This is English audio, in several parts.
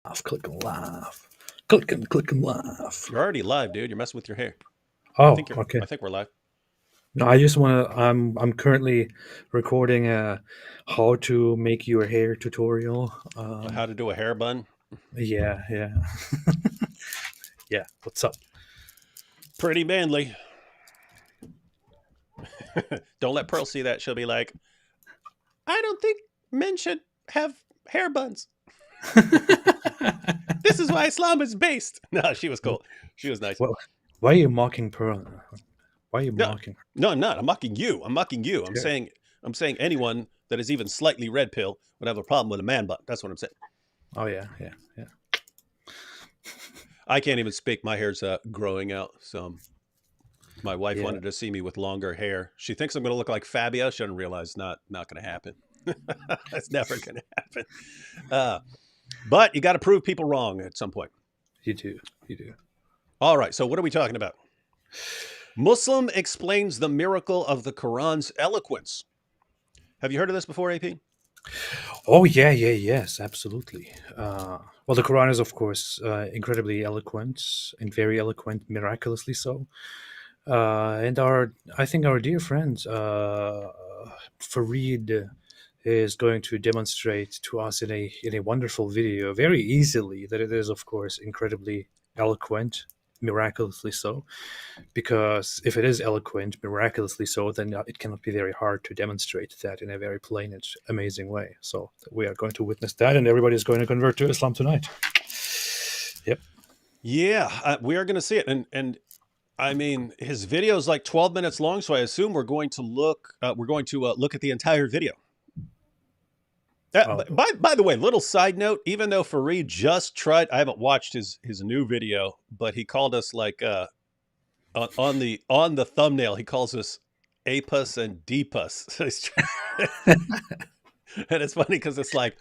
Click and laugh. Click and laugh. You're already live, dude. You're messing with your hair. I Oh, think you're. okay. I think we're live. No, I just want to. I'm currently recording a how to make your hair tutorial. How to do a hair bun? Yeah, yeah, yeah. What's up? Pretty manly. Don't let Pearl see that. She'll be like, I don't think men should have hair buns. This is why Islam is based. No, she was cool. She was nice. Well, why are you mocking Pearl? Why are you No, mocking her? no, I'm not. I'm mocking you. I'm mocking you. I'm Yeah. saying. I'm saying anyone that is even slightly red pill would have a problem with a man bun. That's what I'm saying. Oh yeah, yeah, yeah. I can't even speak. My hair's growing out. So my wife Yeah. wanted to see me with longer hair. She thinks I'm going to look like Fabio. She doesn't realize not going to happen. It's never going to happen. Uh, but you got to prove people wrong at some point. You do. You do. All right. So what are we talking about? Muslim explains the miracle of the Quran's eloquence. Have you heard of this before, AP? Oh yeah, yeah, yes, absolutely. Well, the Quran is, of course, incredibly eloquent and very eloquent, miraculously so. And I think our dear friend Farid is going to demonstrate to us in a wonderful video very easily that it is, of course, incredibly eloquent, miraculously so. Because if it is eloquent, miraculously so, then it cannot be very hard to demonstrate that in a very plain and amazing way. So we are going to witness that, and everybody is going to convert to Islam tonight. Yep. Yeah, we are going to see it, and I mean his video is like 12 minutes long, so I assume we're going to look. We're going to look at the entire video. Oh, By the way, little side note: even though Farid just tried, I haven't watched his new video, but he called us like on the thumbnail. He calls us Apus and Dpus, and it's funny because it's like,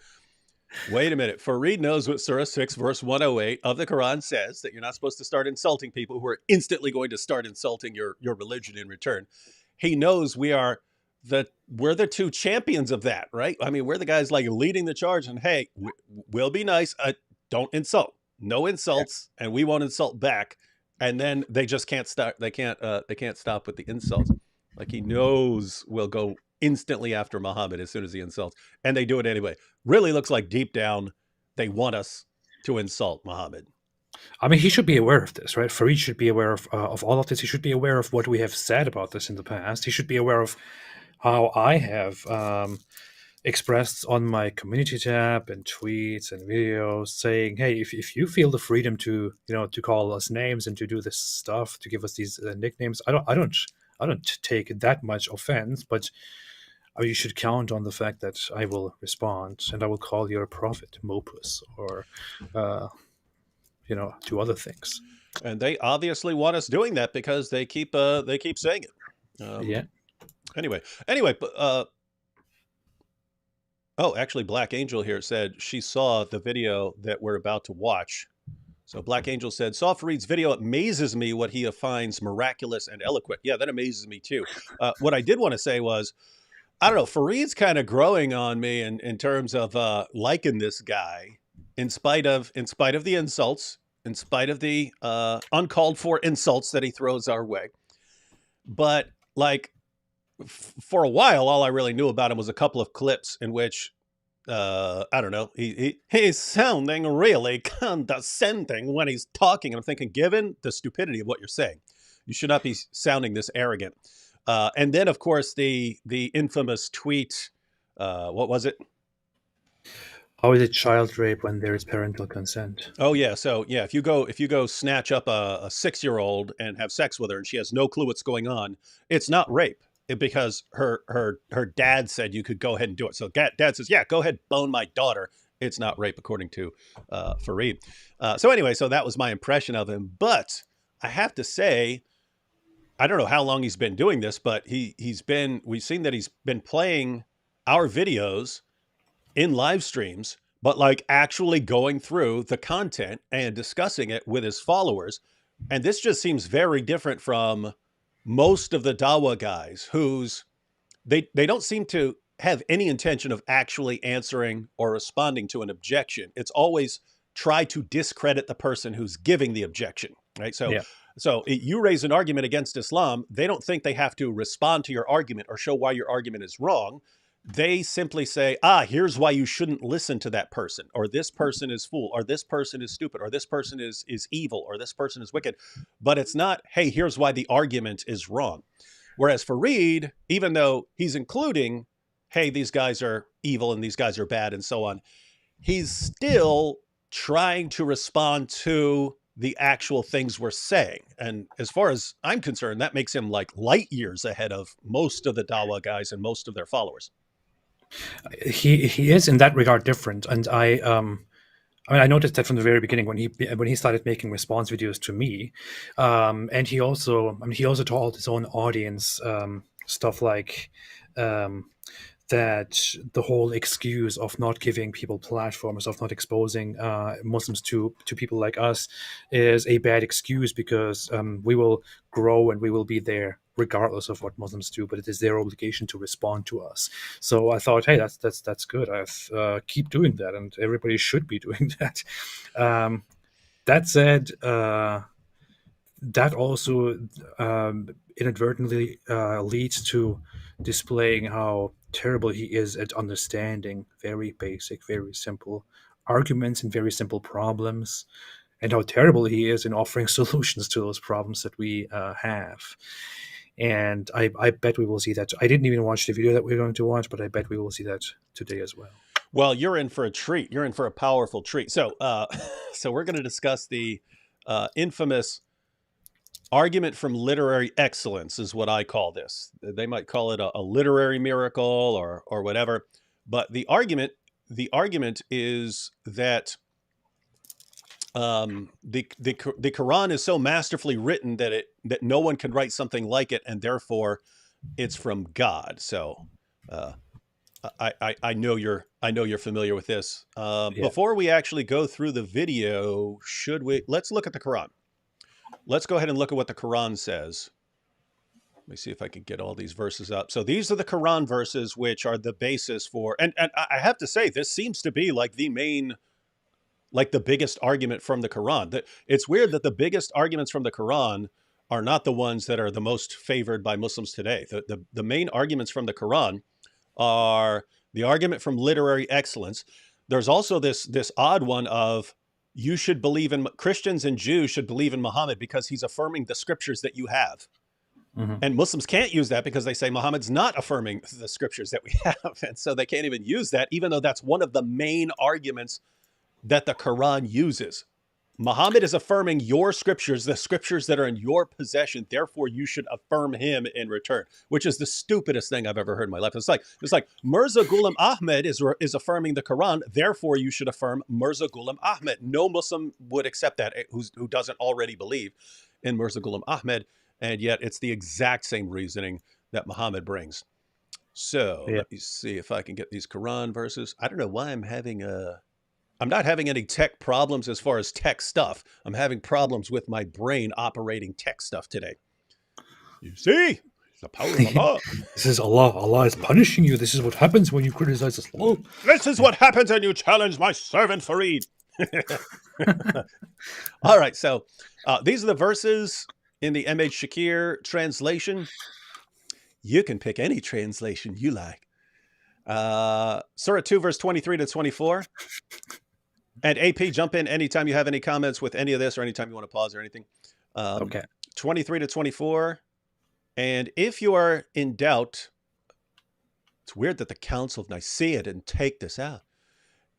wait a minute, Farid knows what Surah 6, verse 108 of the Quran says, that you're not supposed to start insulting people who are instantly going to start insulting your religion in return. He knows we're the two champions of that, right? I mean, we're the guys like leading the charge, and hey, we'll be nice. Don't insult. No yeah. insults, and we won't insult back. And then they just can't start. They can't stop with the insults. Like he knows we'll go instantly after Muhammad as soon as he insults, and they do it anyway. Really looks like deep down they want us to insult Muhammad. I mean, he should be aware of this, right? Farid should be aware of all of this. He should be aware of what we have said about this in the past. He should be aware of how I have expressed on my community tab and tweets and videos saying, hey, if you feel the freedom to, to call us names and to do this stuff, to give us these nicknames, I don't take that much offense, but you should count on the fact that I will respond and I will call you a prophet, Mopus, or uh, do other things. And they obviously want us doing that because they keep saying it. Yeah. Anyway, oh, actually, Black Angel here said she saw the video that we're about to watch. So Black Angel said, saw Farid's video. It amazes me what he finds miraculous and eloquent. Yeah, that amazes me too. What I did want to say was, I don't know, Farid's kind of growing on me in terms of liking this guy, in spite of the insults, in spite of the uncalled for insults that he throws our way. But like for a while, all I really knew about him was a couple of clips in which I don't know, he's sounding really condescending when he's talking. And I'm thinking, given the stupidity of what you're saying, you should not be sounding this arrogant. And then, of course, the infamous tweet. What was it? How is it child rape when there is parental consent? Oh yeah. So yeah, if you go snatch up a 6-year-old and have sex with her and she has no clue what's going on, it's not rape. Because her dad said you could go ahead and do it. So dad says, yeah, go ahead, bone my daughter. It's not rape, according to Farid. So anyway, so that was my impression of him. But I have to say, I don't know how long he's been doing this, but we've seen that he's been playing our videos in live streams, but like actually going through the content and discussing it with his followers. And this just seems very different from most of the Dawa guys they don't seem to have any intention of actually answering or responding to an objection. It's always try to discredit the person who's giving the objection, right? So, Yeah. you raise an argument against Islam, they don't think they have to respond to your argument or show why your argument is wrong. They simply say, here's why you shouldn't listen to that person, or this person is fool, or this person is stupid, or this person is evil, or this person is wicked. But it's not, hey, here's why the argument is wrong. Whereas Farid, even though he's including, hey, these guys are evil and these guys are bad and so on, he's still trying to respond to the actual things we're saying. And as far as I'm concerned, that makes him like light years ahead of most of the Dawa guys and most of their followers. He is in that regard different, and I mean, I noticed that from the very beginning when he started making response videos to me, and he also told his own audience stuff like that the whole excuse of not giving people platforms, of not exposing Muslims to people like us, is a bad excuse because we will grow and we will be there regardless of what Muslims do, but it is their obligation to respond to us. So I thought, hey, that's good. I've keep doing that, and everybody should be doing that. That said, that also inadvertently leads to displaying how terrible he is at understanding very basic, very simple arguments and very simple problems, and how terrible he is in offering solutions to those problems that we have. And I bet we will see that. I didn't even watch the video that we're going to watch, but I bet we will see that today as well. Well, you're in for a treat. You're in for a powerful treat. So, so we're going to discuss the infamous argument from literary excellence, is what I call this. They might call it a literary miracle or whatever. But the argument is that the Quran is so masterfully written that no one can write something like it, and therefore it's from God. So I know you're familiar with this. Yeah. Before we actually go through the video, let's look at the Quran. Let's go ahead and look at what the Quran says. Let me see if I can get all these verses up. So these are the Quran verses, which are the basis for, and I have to say, this seems to be like the main, like the biggest argument from the Quran. It's weird that the biggest arguments from the Quran are not the ones that are the most favored by Muslims today. The main arguments from the Quran are the argument from literary excellence. There's also this odd one of, you should believe in, Christians and Jews should believe in Muhammad because he's affirming the scriptures that you have. Mm-hmm. And Muslims can't use that because they say Muhammad's not affirming the scriptures that we have. And so they can't even use that, even though that's one of the main arguments that the Quran uses. Muhammad is affirming your scriptures, the scriptures that are in your possession. Therefore, you should affirm him in return, which is the stupidest thing I've ever heard in my life. It's like Mirza Ghulam Ahmed is affirming the Quran. Therefore, you should affirm Mirza Ghulam Ahmed. No Muslim would accept that who doesn't already believe in Mirza Ghulam Ahmed. And yet it's the exact same reasoning that Muhammad brings. So Let me see if I can get these Quran verses. I don't know why I'm not having any tech problems as far as tech stuff. I'm having problems with my brain operating tech stuff today. You see? The power of Allah. This is Allah. Allah is punishing you. This is what happens when you criticize Islam. This is what happens when you challenge my servant Farid. All right. So these are the verses in the M.H. Shakir translation. You can pick any translation you like. Surah 2, verse 23 to 24. And AP, jump in anytime you have any comments with any of this or anytime you want to pause or anything. Okay. 23 to 24. And if you are in doubt, it's weird that the Council of Nicaea didn't take this out.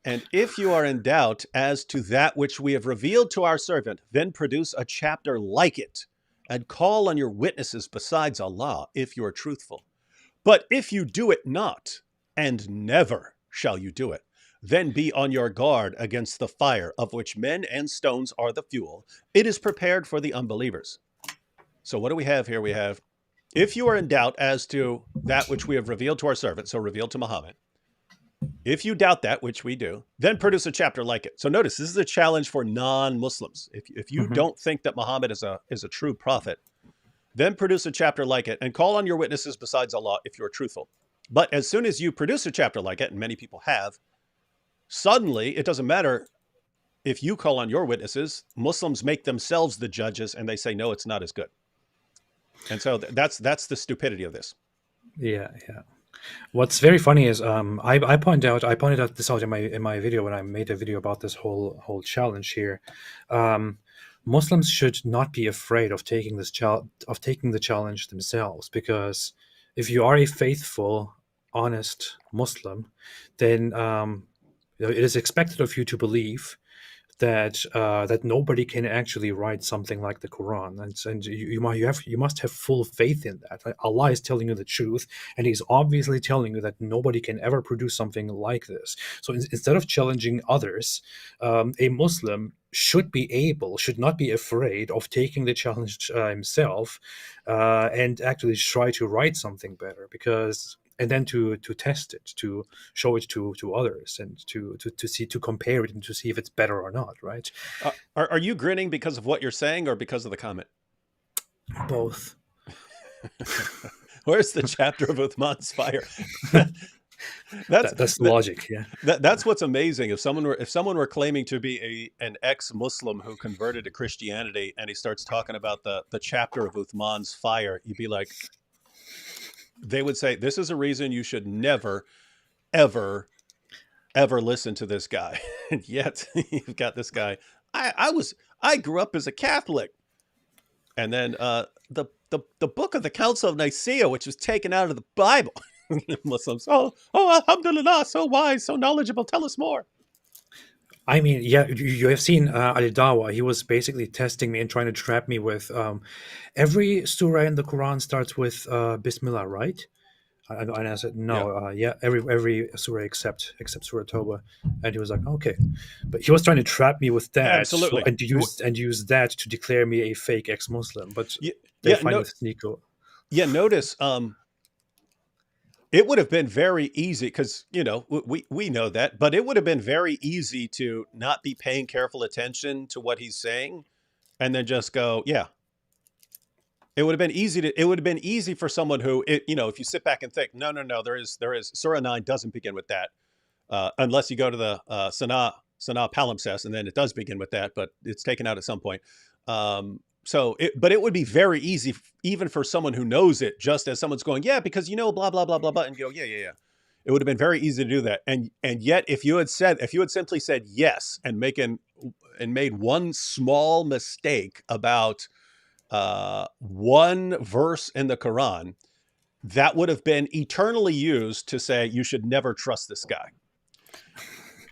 And if you are in doubt as to that which we have revealed to our servant, then produce a chapter like it and call on your witnesses besides Allah if you are truthful. But if you do it not, and never shall you do it, then be on your guard against the fire of which men and stones are the fuel. It is prepared for the unbelievers. So what do we have here? We have, if you are in doubt as to that which we have revealed to our servant, so revealed to Muhammad, if you doubt that, which we do, then produce a chapter like it. So notice, this is a challenge for non-Muslims. If you don't think that Muhammad is a true prophet, then produce a chapter like it and call on your witnesses besides Allah if you're truthful. But as soon as you produce a chapter like it, and many people have, suddenly, it doesn't matter if you call on your witnesses, Muslims make themselves the judges, and they say, no, it's not as good. And so that's the stupidity of this. Yeah, yeah. What's very funny is I pointed out this out in my video when I made a video about this whole challenge here. Um, Muslims should not be afraid of taking taking the challenge themselves, because if you are a faithful, honest Muslim, then it is expected of you to believe that nobody can actually write something like the Quran, and you must have full faith in that. Like, Allah is telling you the truth, and He's obviously telling you that nobody can ever produce something like this. So instead of challenging others, a Muslim should not be afraid of taking the challenge himself, and actually try to write something better, because and then to test it, to show it to others, and to see, to compare it and to see if it's better or not, right? Are you grinning because of what you're saying or because of the comment? Both. Where's the chapter of Uthman's fire? That's logic. Yeah. That's what's amazing. If someone were claiming to be an ex-Muslim who converted to Christianity, and he starts talking about the chapter of Uthman's fire, you'd be like, they would say, this is a reason you should never, ever, ever listen to this guy. And yet you've got this guy. I grew up as a Catholic. And then the book of the Council of Nicaea, which was taken out of the Bible. Muslims, oh, alhamdulillah, so wise, so knowledgeable. Tell us more. I mean, yeah, you have seen Ali Dawa. He was basically testing me and trying to trap me with every surah in the Quran starts with Bismillah, right? And I said, no, yeah, every surah except Surah Toba. And he was like, okay. But he was trying to trap me with that. Absolutely. And use that to declare me a fake ex-Muslim. But notice, it would have been very easy, because, we know that, but it would have been very easy to not be paying careful attention to what he's saying and then just go, yeah. It would have been easy for someone who, if you sit back and think, no, there is Surah 9 doesn't begin with that, unless you go to the Sana palimpsest, and then it does begin with that, but it's taken out at some point. But it would be very easy, even for someone who knows it, just as someone's going, yeah, because blah, blah, blah, blah, blah, and go, yeah. It would have been very easy to do that. And yet, if you had simply said yes and made one small mistake about one verse in the Quran, that would have been eternally used to say you should never trust this guy.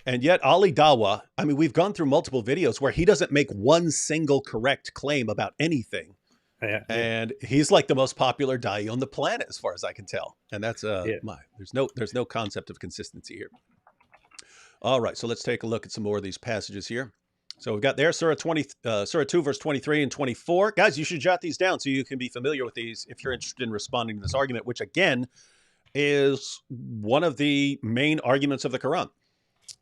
And yet Ali Dawa, I mean, we've gone through multiple videos where he doesn't make one single correct claim about anything. Yeah. And he's like the most popular da'i on the planet, as far as I can tell. And that's there's no concept of consistency here. All right, so let's take a look at some more of these passages here. So we've got there Surah 2, verse 23 and 24. Guys, you should jot these down so you can be familiar with these if you're interested in responding to this argument, which again is one of the main arguments of the Quran.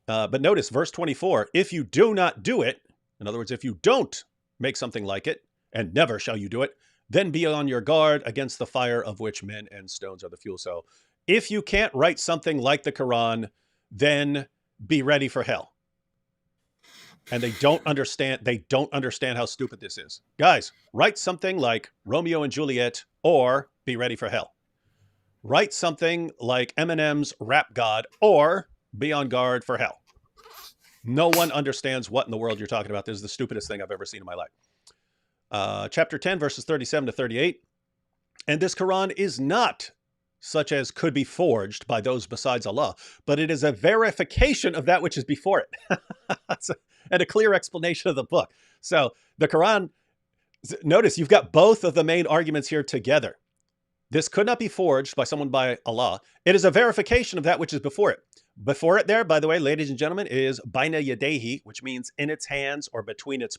But notice verse 24, if you do not do it, in other words, if you don't make something like it, and never shall you do it, then be on your guard against the fire of which men and stones are the fuel. So if you can't write something like the Quran, then be ready for hell. And they don't understand how stupid this is. Guys, write something like Romeo and Juliet or be ready for hell. Write something like Eminem's Rap God or be on guard for hell. No one understands what in the world you're talking about. This is the stupidest thing I've ever seen in my life. Chapter 10, verses 37 to 38. And this Quran is not such as could be forged by those besides Allah, but it is a verification of that which is before it. And a clear explanation of the book. So the Quran, notice you've got both of the main arguments here together. This could not be forged by someone by Allah. It is a verification of that which is before it. Before it there, by the way, ladies and gentlemen, is baina yadehi, which means in its hands or between its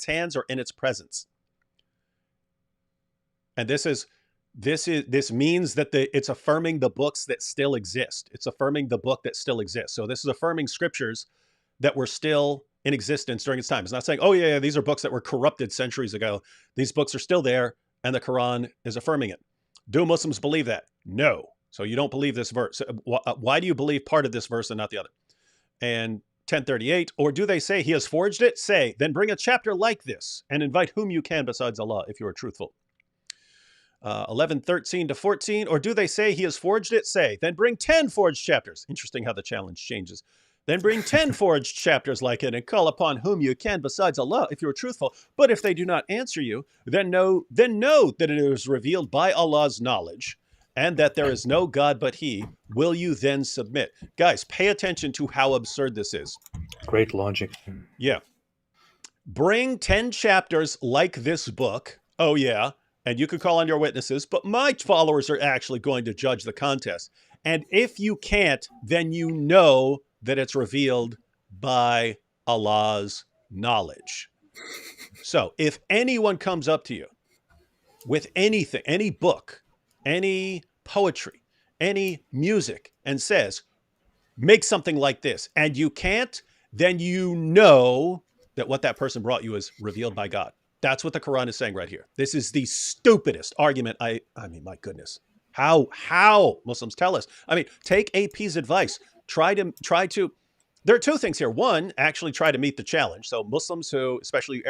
hands or in its presence. And this means that it's affirming the books that still exist. It's affirming the book that still exists. So this is affirming scriptures that were still in existence during its time. It's not saying, oh yeah, these are books that were corrupted centuries ago. These books are still there, and the Quran is affirming it. Do Muslims believe that? No. So you don't believe this verse. Why do you believe part of this verse and not the other? And 1038, or do they say he has forged it? Say, then bring a chapter like this and invite whom you can besides Allah if you are truthful. 1113 to 14, or do they say he has forged it? Say, then bring 10 forged chapters. Interesting how the challenge changes. Then bring 10 forged chapters like it and call upon whom you can besides Allah if you are truthful. But if they do not answer you, then know that it is revealed by Allah's knowledge and that there is no God but he. Will you then submit? Guys, pay attention to how absurd this is. Great logic. Yeah. Bring 10 chapters like this book. Oh, yeah. And you can call on your witnesses, but my followers are actually going to judge the contest. And if you can't, then you know that it's revealed by Allah's knowledge. So if anyone comes up to you with anything, any book, any poetry, any music, and says, make something like this, and you can't, then you know that what that person brought you is revealed by God. That's what the Quran is saying right here. This is the stupidest argument. I mean, my goodness. How Muslims tell us. I mean, take AP's advice. Try to, there are two things here. One, actually try to meet the challenge. So Muslims who, especially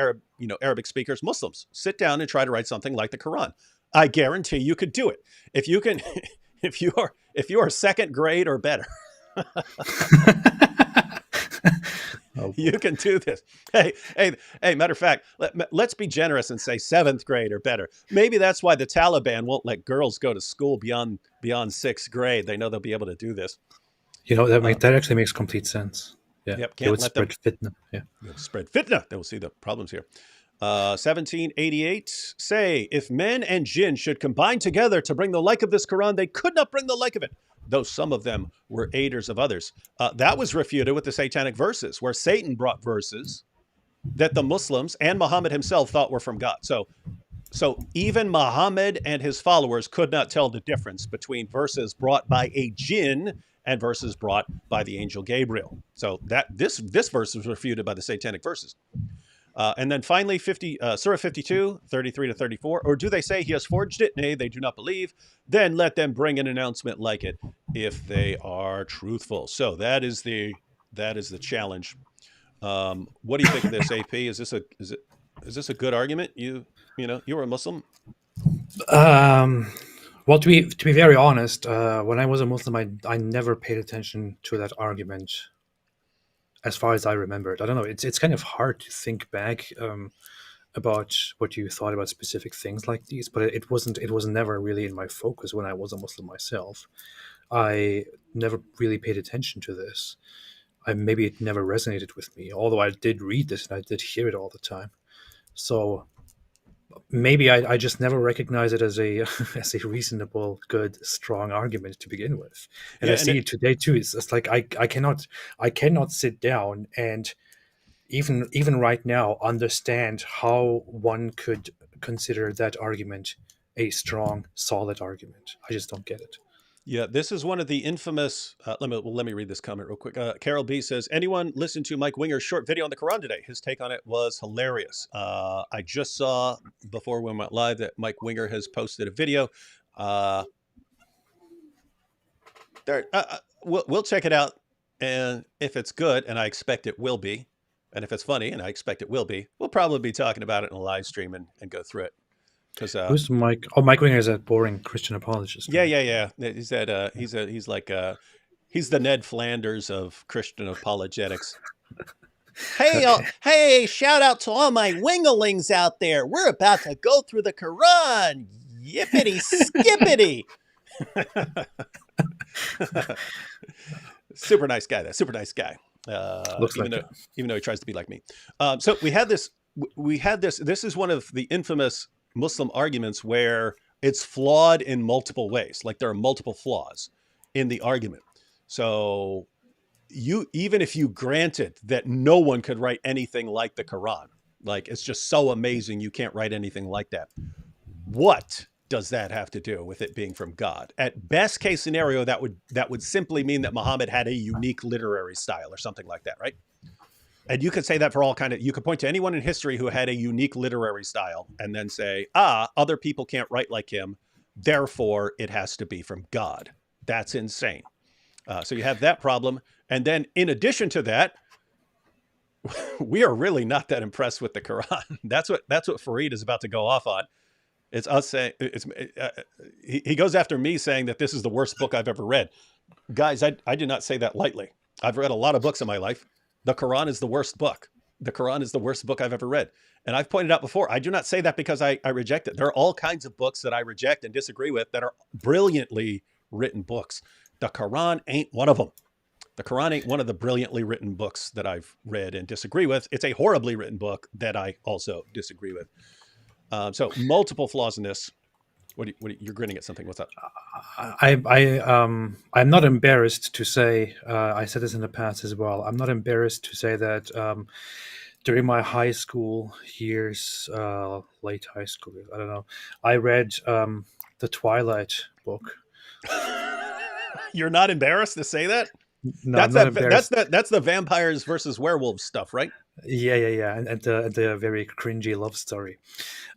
Arabic speakers, Muslims, sit down and try to write something like the Quran. I guarantee you could do it. If you can, if you are second grade or better, you can do this. Hey, matter of fact, let's be generous and say seventh grade or better. Maybe that's why the Taliban won't let girls go to school beyond sixth grade. They know they'll be able to do this. That actually makes complete sense. Yeah, yep, it would spread fitna. Yeah, spread fitna. They will see the problems here. 1788. Say, if men and jinn should combine together to bring the like of this Quran, they could not bring the like of it, though some of them were aiders of others. That was refuted with the satanic verses, where Satan brought verses that the Muslims and Muhammad himself thought were from God. So even Muhammad and his followers could not tell the difference between verses brought by a jinn and verses brought by the angel Gabriel. So that this verse was refuted by the satanic verses. And then finally, Surah 52, 33 to 34. Or do they say he has forged it? Nay, they do not believe. Then let them bring an announcement like it if they are truthful. So that is the challenge. What do you think of this, AP? Is this a good argument? You were a Muslim. Well, to be very honest, when I was a Muslim, I never paid attention to that argument. As far as I remembered, I don't know. It's kind of hard to think back about what you thought about specific things like these, but it was never really in my focus when I was a Muslim myself. I never really paid attention to this. Maybe it never resonated with me, although I did read this and I did hear it all the time. So maybe I just never recognized it as a as a reasonable, good, strong argument to begin with. And I see it today too. It's like I cannot sit down and even right now understand how one could consider that argument a strong, solid argument. I just don't get it. Yeah, this is one of the infamous. Let me read this comment real quick. Carol B says, "Anyone listen to Mike Winger's short video on the Quran today? His take on it was hilarious. I just saw before we went live that Mike Winger has posted a video. We'll check it out, and if it's good, and I expect it will be, and if it's funny, and I expect it will be, we'll probably be talking about it in a live stream and go through it." Who's Mike? Oh, Mike Winger is a boring Christian apologist. Yeah. He's the Ned Flanders of Christian apologetics. Hey, shout out to all my winglings out there. We're about to go through the Quran. Yippity skippity. Super nice guy. That super nice guy. Even though he tries to be like me. So we had this. This is one of the infamous Muslim arguments where it's flawed in multiple ways. Like there are multiple flaws in the argument. So even if you granted that no one could write anything like the Quran, like it's just so amazing you can't write anything like that, what does that have to do with it being from God? At best case scenario, that would simply mean that Muhammad had a unique literary style or something like that, right? And you could say that for you could point to anyone in history who had a unique literary style and then say, other people can't write like him, therefore it has to be from God. That's insane. So you have that problem. And then in addition to that, we are really not that impressed with the Quran. That's what Farid is about to go off on. It's us saying he goes after me saying that this is the worst book I've ever read. Guys, I did not say that lightly. I've read a lot of books in my life. The Quran is the worst book. The Quran is the worst book I've ever read. And I've pointed out before, I do not say that because I reject it. There are all kinds of books that I reject and disagree with that are brilliantly written books. The Quran ain't one of them. The Quran ain't one of the brilliantly written books that I've read and disagree with. It's a horribly written book that I also disagree with. So multiple flaws in this. You're grinning at something. What's up? I'm not embarrassed to say. I said this in the past as well. I'm not embarrassed to say that during my high school years, late high school, I don't know, I read the Twilight book. You're not embarrassed to say that? No, I'm That's not that. embarrassed. That's the vampires versus werewolves stuff, right? Yeah, and the very cringy love story.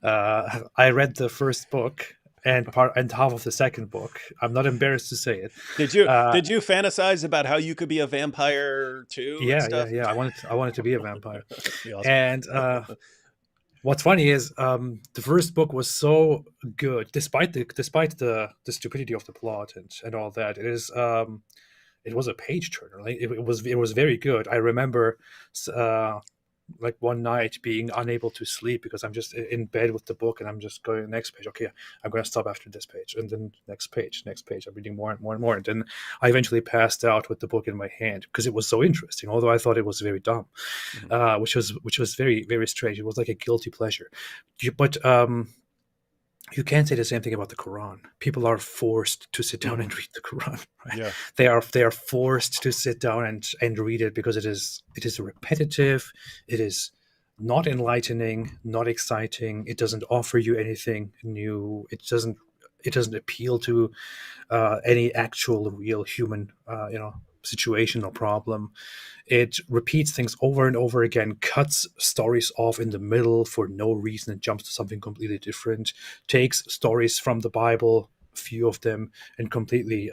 I read the first book and half of the second book. I'm not embarrassed to say it. Did you Uh, did you fantasize about how you could be a vampire too and stuff? yeah. I wanted to be a vampire. Be awesome. And what's funny is the first book was so good, despite the stupidity of the plot and all that. It was a page turner. Like it was very good. I remember like one night being unable to sleep because I'm just in bed with the book and I'm just going next page. Okay, I'm going to stop after this page, and then next page, next page. I'm reading more and more and more, and then I eventually passed out with the book in my hand because it was so interesting. Although I thought it was very dumb, Mhm. which was very very strange. It was like a guilty pleasure. But you can't say the same thing about the Quran. People are forced to sit down and read the Quran. Right? Yeah. They are forced to sit down and read it because it is repetitive. It is not enlightening, not exciting. It doesn't offer you anything new. It doesn't appeal to any actual real human situation or problem. It repeats things over and over again, cuts stories off in the middle for no reason, and jumps to something completely different, takes stories from the Bible, a few of them, and completely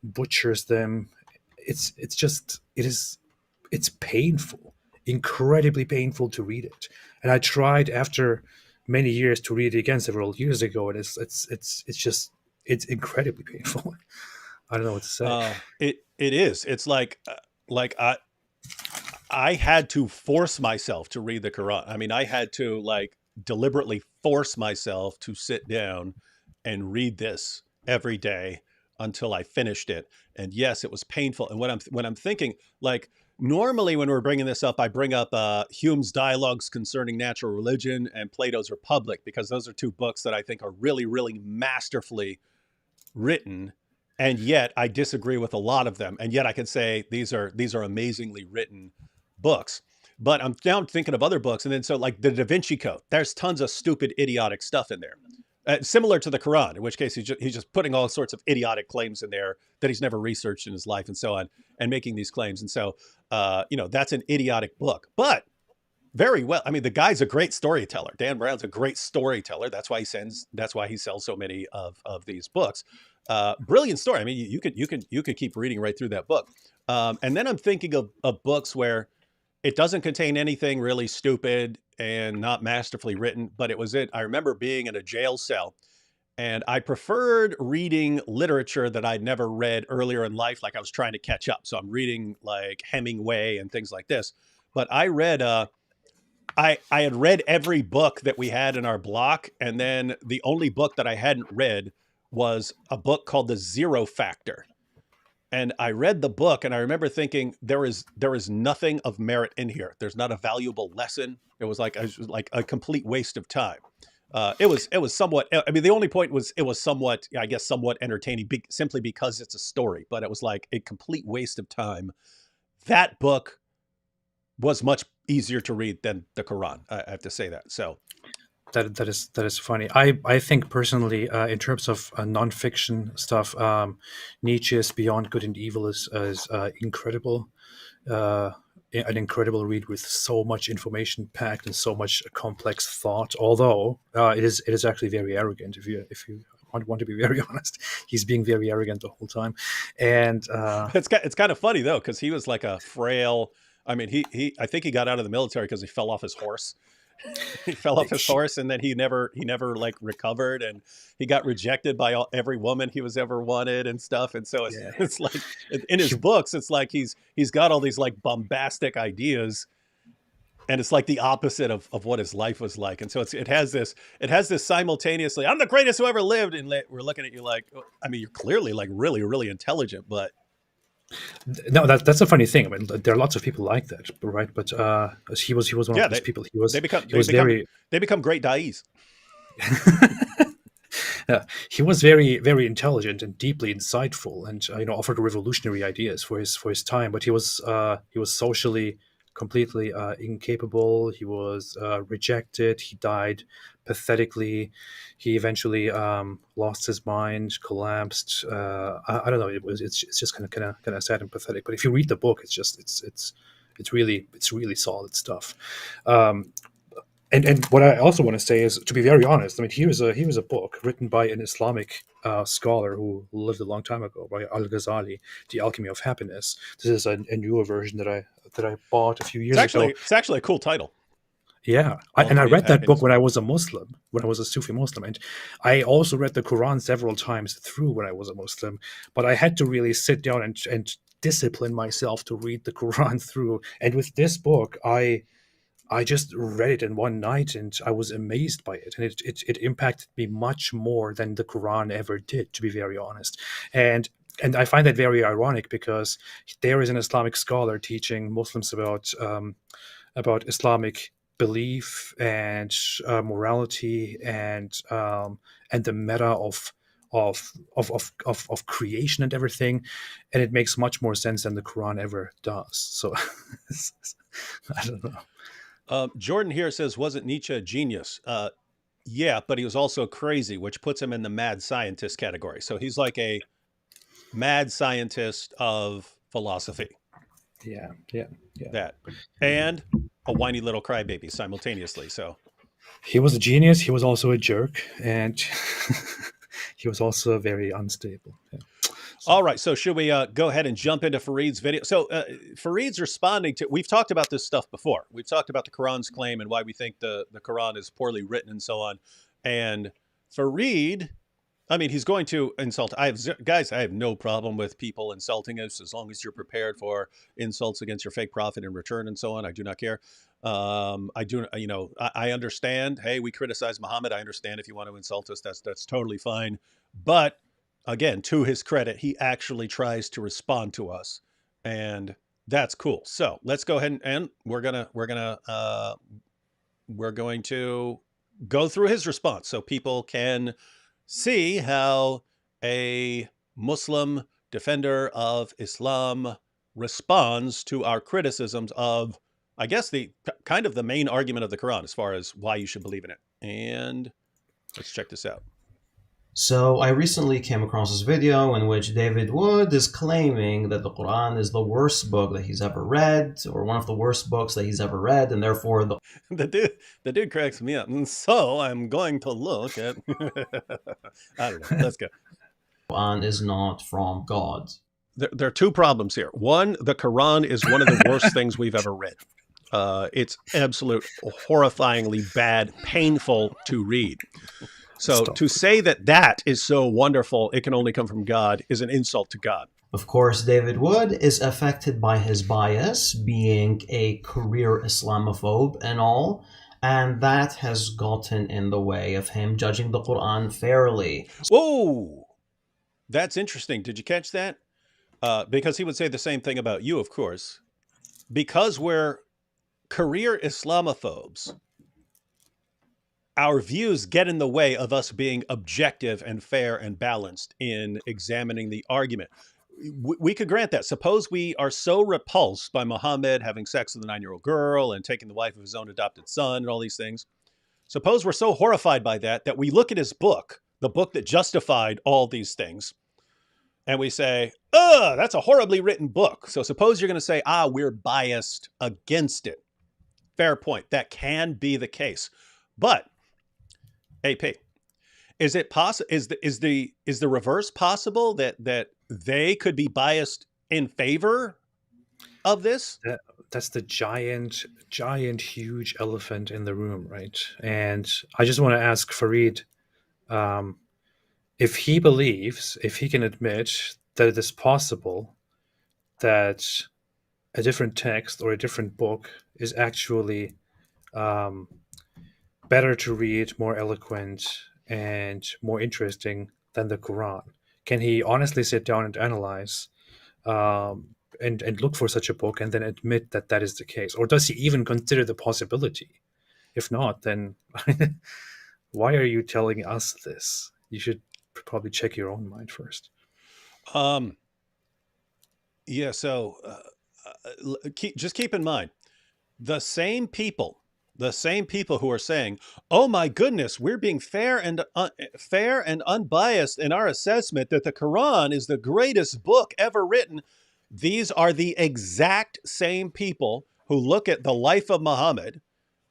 butchers them. It's just it's painful, incredibly painful to read it. And I tried after many years to read it again several years ago, and it's just it's incredibly painful. I don't know what to say. It is. It's like I had to force myself to read the Quran. I mean, I had to like deliberately force myself to sit down and read this every day until I finished it. And yes, it was painful. And when I'm thinking, like normally when we're bringing this up, I bring up Hume's Dialogues Concerning Natural Religion and Plato's Republic because those are two books that I think are really, really masterfully written, and yet I disagree with a lot of them. And yet I can say these are amazingly written books. But I'm now thinking of other books, and then so like the Da Vinci Code, there's tons of stupid, idiotic stuff in there. Similar to the Quran, in which case he's just putting all sorts of idiotic claims in there that he's never researched in his life and so on, and making these claims. And so, that's an idiotic book. But very well. I mean, the guy's a great storyteller. Dan Brown's a great storyteller. That's why he sells so many of these books. Brilliant story. I mean, you could keep reading right through that book. And then I'm thinking of books where it doesn't contain anything really stupid and not masterfully written, but I remember being in a jail cell and I preferred reading literature that I'd never read earlier in life. Like I was trying to catch up. So I'm reading like Hemingway and things like this. But I had read every book that we had in our block, and then the only book that I hadn't read was a book called The Zero Factor. And I read the book, and I remember thinking there is nothing of merit in here. There's not a valuable lesson. It was like a complete waste of time. It was somewhat. I mean, the only point was it was somewhat, I guess, somewhat entertaining, simply because it's a story. But it was like a complete waste of time. That book was much easier to read than the Quran. I have to say that. So That is funny. I think personally, in terms of nonfiction stuff, Nietzsche's Beyond Good and Evil is incredible. Uh, an incredible read with so much information packed and so much complex thought. Although it is actually very arrogant. If you want to be very honest, he's being very arrogant the whole time. And it's kind of funny though, because he was like a frail. I mean, I think he got out of the military because he fell off his horse. He fell off his He- horse, and then he never like recovered, and he got rejected by every woman he was ever wanted and stuff. And so it's yeah, it's like in his he, books, it's like he's got all these like bombastic ideas, and it's like the opposite of what his life was like. And so it has this simultaneously, I'm the greatest who ever lived, and we're looking at you like, I mean, you're clearly like really really intelligent, but no, that's a funny thing. I mean, there are lots of people like that, right? But he was one of yeah, those people. they become He was very they become great dais. he was very intelligent and deeply insightful, and offered revolutionary ideas for his time. But he was socially completely incapable. He was rejected. He died pathetically. He eventually lost his mind, collapsed. I don't know. It's just kind of sad and pathetic. But if you read the book, it's really solid stuff. Um, and what I also want to say is, to be very honest, I mean, here's a book written by an Islamic scholar who lived a long time ago, by Al Ghazali, The Alchemy of Happiness. This is a newer version that I bought a few years ago. It's actually a cool title. Yeah, and I Alchemy of read that book Happiness. when I was a Muslim, when I was a Sufi Muslim, and I also read the Quran several times through when I was a Muslim. But I had to really sit down and discipline myself to read the Quran through. And with this book, I just read it in one night, and I was amazed by it, and it impacted me much more than the Quran ever did, to be very honest. And I find that very ironic, because there is an Islamic scholar teaching Muslims about Islamic belief and morality and the meta of creation and everything, and it makes much more sense than the Quran ever does. So I don't know. Jordan here says, wasn't Nietzsche a genius? Yeah, but he was also crazy, which puts him in the mad scientist category. So he's like a mad scientist of philosophy. Yeah, yeah, yeah. That and a whiny little crybaby simultaneously. So He was a genius. He was also a jerk, and he was also very unstable. Yeah. So, all right, so should we go ahead and jump into Farid's video? So Farid's responding to, we've talked about this stuff before. We've talked about the Quran's claim and why we think the Quran is poorly written and so on. And Farid, I mean, he's going to insult. Guys, I have no problem with people insulting us as long as you're prepared for insults against your fake prophet in return and so on. I do not care. I do, I understand. Hey, we criticize Muhammad. I understand if you want to insult us, that's totally fine. But again, to his credit, he actually tries to respond to us, and that's cool. So let's go ahead and we're going to go through his response so people can see how a Muslim defender of Islam responds to our criticisms of, I guess, the kind of the main argument of the Quran as far as why you should believe in it. And let's check this out. So I recently came across this video in which David Wood is claiming that the Quran is the worst book that he's ever read, or one of the worst books that he's ever read, and therefore the The dude cracks me up. And so I'm going to look at I don't know. Let's go. Quran is not from God. There are two problems here. One, the Quran is one of the worst things we've ever read. It's absolute horrifyingly bad, painful to read. So Stop. to say that is so wonderful, it can only come from God, is an insult to God. Of course, David Wood is affected by his bias, being a career Islamophobe and all, and that has gotten in the way of him judging the Quran fairly. Whoa, that's interesting. Did you catch that? Because he would say the same thing about you, of course. Because we're career Islamophobes, our views get in the way of us being objective and fair and balanced in examining the argument. We could grant that. Suppose we are so repulsed by Muhammad having sex with a 9-year-old girl and taking the wife of his own adopted son and all these things. Suppose we're so horrified by that we look at his book, the book that justified all these things, and we say, that's a horribly written book. So suppose you're going to say, we're biased against it. Fair point. That can be the case. But AP, is it possible? Is the reverse possible that they could be biased in favor of this? the giant, huge elephant in the room, right? And I just want to ask Farid, um, if he believes, if he can admit that it is possible that a different text or a different book is actually um, better to read, more eloquent, and more interesting than the Quran. Can he honestly sit down and analyze and look for such a book and then admit that that is the case? Or does he even consider the possibility? If not, then why are you telling us this? You should probably check your own mind first. Um, yeah. So just keep in mind, the same people, who are saying, "Oh my goodness, we're being fair and unbiased in our assessment that the Quran is the greatest book ever written." These are the exact same people who look at the life of Muhammad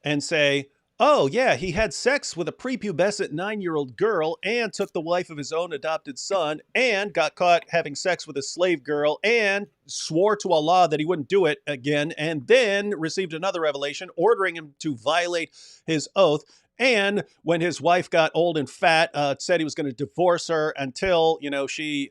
and say, "Oh yeah, he had sex with a prepubescent 9-year-old girl and took the wife of his own adopted son and got caught having sex with a slave girl and swore to Allah that he wouldn't do it again, and then received another revelation ordering him to violate his oath. And when his wife got old and fat, said he was going to divorce her until she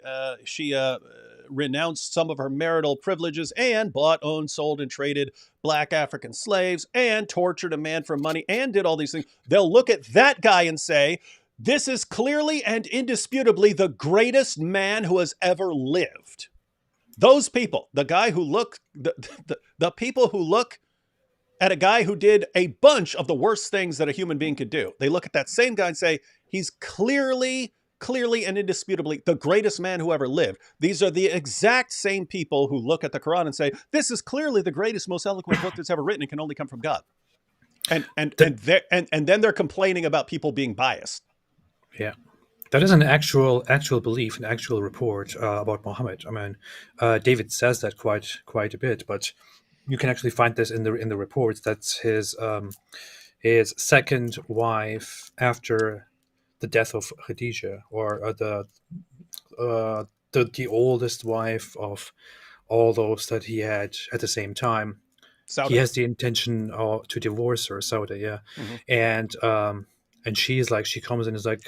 renounced some of her marital privileges and bought, owned, sold, and traded black African slaves and tortured a man for money and did all these things." They'll look at that guy and say, "This is clearly and indisputably the greatest man who has ever lived." Those people, the people who look at a guy who did a bunch of the worst things that a human being could do, they look at that same guy and say, "He's clearly and indisputably the greatest man who ever lived." These are the exact same people who look at the Quran and say, "This is clearly the greatest, most eloquent book that's ever written. It can only come from God." And then they're complaining about people being biased. Yeah, that is an actual belief, an actual report about Muhammad. I mean, David says that quite a bit, but you can actually find this in the reports. That's his second wife after the death of Khadija, or the oldest wife of all those that he had at the same time. Sauda. He has the intention to divorce her, Sauda, yeah. Mm-hmm. And she's like, she comes and is like,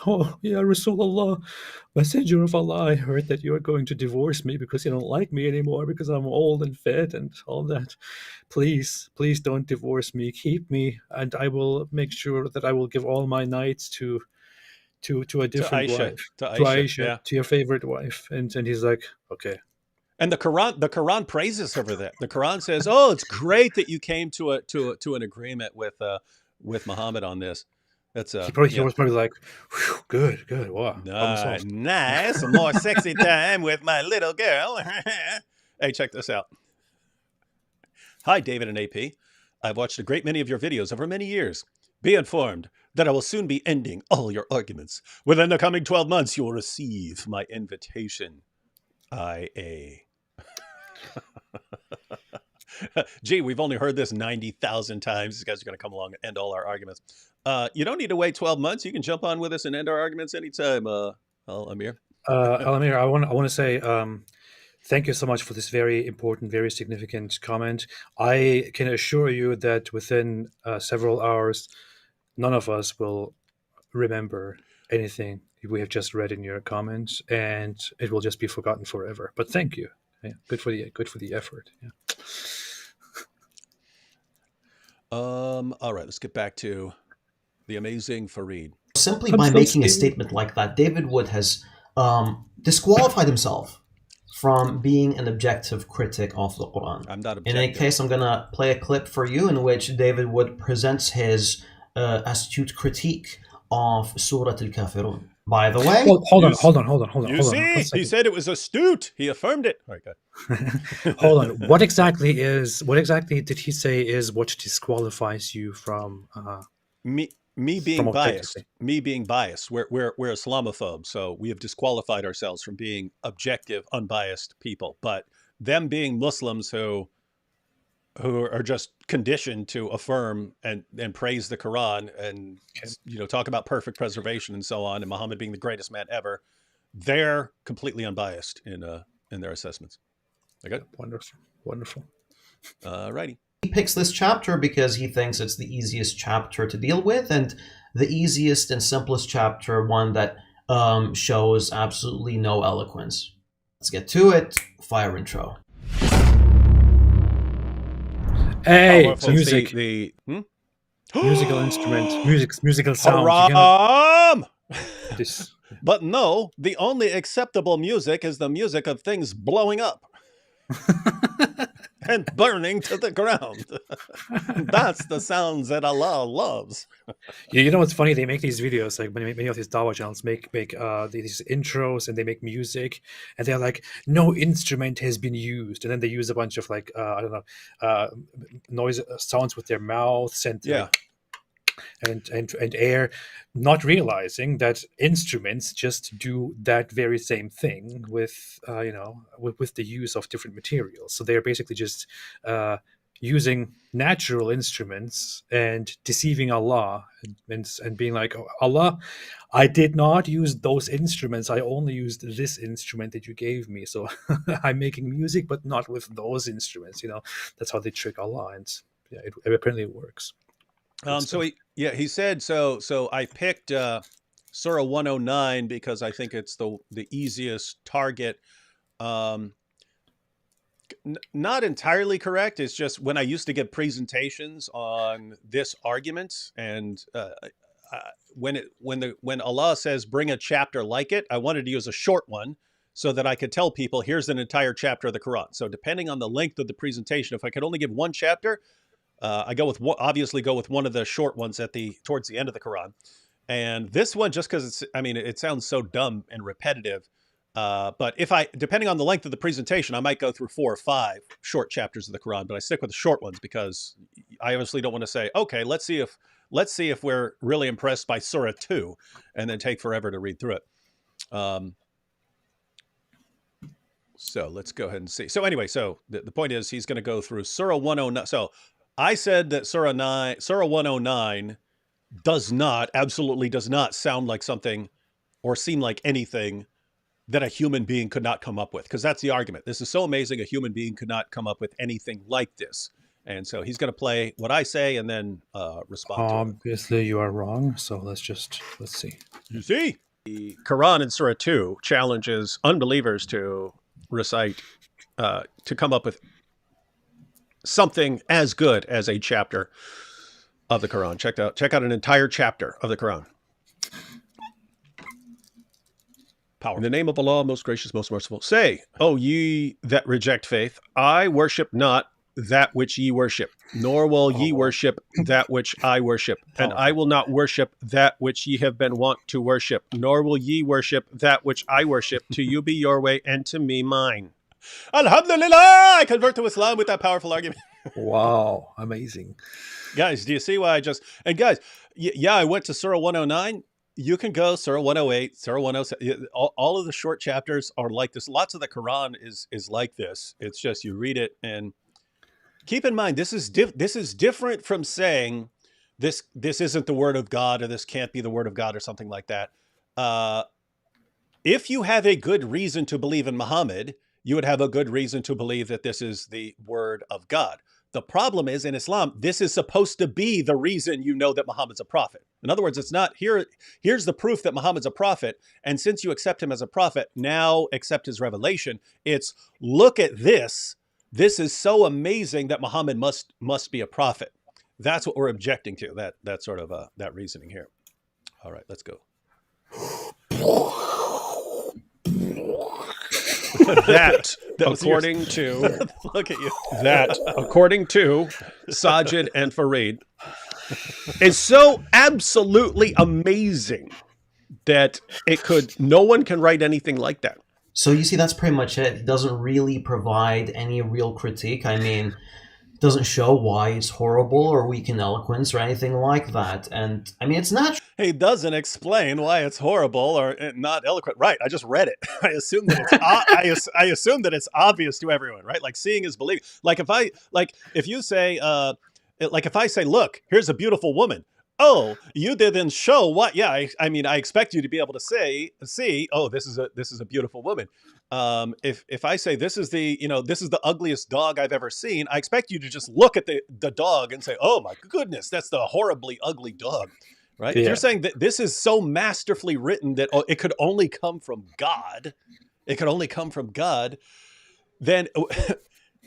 "Oh yeah, Rasulullah, Messenger of Allah, I heard that you are going to divorce me because you don't like me anymore because I'm old and fat and all that. Please don't divorce me. Keep me, and I will make sure that I will give all my nights to a different wife, to to Aisha, Aisha, yeah. to your favorite wife." And he's like, "Okay." And the Quran praises her for that. The Quran says, "Oh, it's great that you came to an agreement with Muhammad on this." That's He was probably like, "Whew, good, wow, nice, a more sexy time with my little girl." Hey, check this out. "Hi, David and AP. I've watched a great many of your videos over many years. Be informed that I will soon be ending all your arguments. Within the coming 12 months, you will receive my invitation. IA." Gee, we've only heard this 90,000 times. These guys are going to come along and end all our arguments. You don't need to wait 12 months. You can jump on with us and end our arguments anytime, Amir. Amir, I want to say thank you so much for this very important, very significant comment. I can assure you that within several hours, none of us will remember anything we have just read in your comments, and it will just be forgotten forever. But thank you. Yeah, good for the effort. Yeah. All right, let's get back to the amazing Farid. Simply by making a statement like that, David Wood has disqualified himself from being an objective critic of the Quran. I'm not objective. In any case, I'm going to play a clip for you in which David Wood presents his astute critique of Surah Al-Kafirun. By the way... Well, hold on. You see, he said it was astute. He affirmed it. All right, good. Hold on. What exactly did he say is what disqualifies you from... Me being biased. Me being biased. We're Islamophobe, so we have disqualified ourselves from being objective, unbiased people. But them being Muslims who are just conditioned to affirm and praise the Quran and talk about perfect preservation and so on, and Muhammad being the greatest man ever, they're completely unbiased in their assessments. Okay? Wonderful. Righty. He picks this chapter because he thinks it's the easiest chapter to deal with, and the easiest and simplest chapter, one that shows absolutely no eloquence. Let's get to it. Fire intro. Hey, Powerful. music, musical instrument, musical sound. You cannot- Haram! this, But no, the only acceptable music is the music of things blowing up and burning to the ground. That's the sounds that Allah loves. you know what's funny? They make these videos, like many of these Dawa channels make these intros, and they make music, and they're like, no instrument has been used, and then they use a bunch of like I don't know, noise sounds with their mouths and Yeah. and air, not realizing that instruments just do that very same thing with with the use of different materials. So they're basically just using natural instruments and deceiving Allah, and being like, "Oh, Allah, I did not use those instruments. I only used this instrument that you gave me. So I'm making music, but not with those instruments." That's how they trick Allah, and yeah, it apparently works. So he said so I picked Surah 109 because I think it's the easiest target. Not entirely correct. It's just when I used to give presentations on this argument, and when Allah says bring a chapter like it, I wanted to use a short one so that I could tell people here's an entire chapter of the Quran. So depending on the length of the presentation, if I could only give one chapter, I obviously go with one of the short ones towards the end of the Quran. And this one, just because it sounds so dumb and repetitive. But depending on the length of the presentation, I might go through 4 or 5 short chapters of the Quran, but I stick with the short ones because I obviously don't want to say, okay, let's see if we're really impressed by Surah 2 and then take forever to read through it. So let's go ahead and see. So anyway, the point is he's going to go through Surah 109. So I said that Surah 109 absolutely does not sound like something or seem like anything that a human being could not come up with, because that's the argument. This is so amazing, a human being could not come up with anything like this. And so he's going to play what I say and then respond to it. Obviously, you are wrong. So let's see. You see? The Quran in Surah 2 challenges unbelievers to recite, to come up with something as good as a chapter of the Quran. Check out an entire chapter of the Quran. Power. In the name of Allah, most gracious, most merciful. Say, O ye that reject faith, I worship not that which ye worship, nor will ye worship that which I worship. And I will not worship that which ye have been wont to worship, nor will ye worship that which I worship. To you be your way, and to me mine. Alhamdulillah! I convert to Islam with that powerful argument. Wow, amazing. Guys, do you see why and guys, I went to Surah 109. You can go Surah 108, Surah 107. All of the short chapters are like this. Lots of the Quran is like this. It's just you read it, and keep in mind this is different from saying this isn't the word of God, or this can't be the word of God, or something like that. If you have a good reason to believe in Muhammad, you would have a good reason to believe that this is the word of God. The problem is, in Islam, this is supposed to be the reason you know that Muhammad's a prophet. In other words, it's not here's the proof that Muhammad's a prophet, and since you accept him as a prophet, now accept his revelation. It's, look at this. This is so amazing that Muhammad must be a prophet. That's what we're objecting to, that sort of that reasoning here. All right, let's go. That according to look at you. That according to Sajid and Farid is so absolutely amazing that no one can write anything like that. So you see, that's pretty much it. It doesn't really provide any real critique. I mean, it doesn't show why it's horrible or weak in eloquence or anything like that. And I mean, it's not. He doesn't explain why it's horrible or not eloquent. Right? I just read it. I assume that it's I assume that it's obvious to everyone. Right? Like seeing is believing. Like if you say if I say, look, here's a beautiful woman. oh, you didn't show what? Yeah, I mean, I expect you to be able to see, oh, this is a beautiful woman. If I say this is this is the ugliest dog I've ever seen, I expect you to just look at the dog and say, oh my goodness, that's the horribly ugly dog, right? If you're Yeah. saying that this is so masterfully written that it could only come from God, it could only come from God, then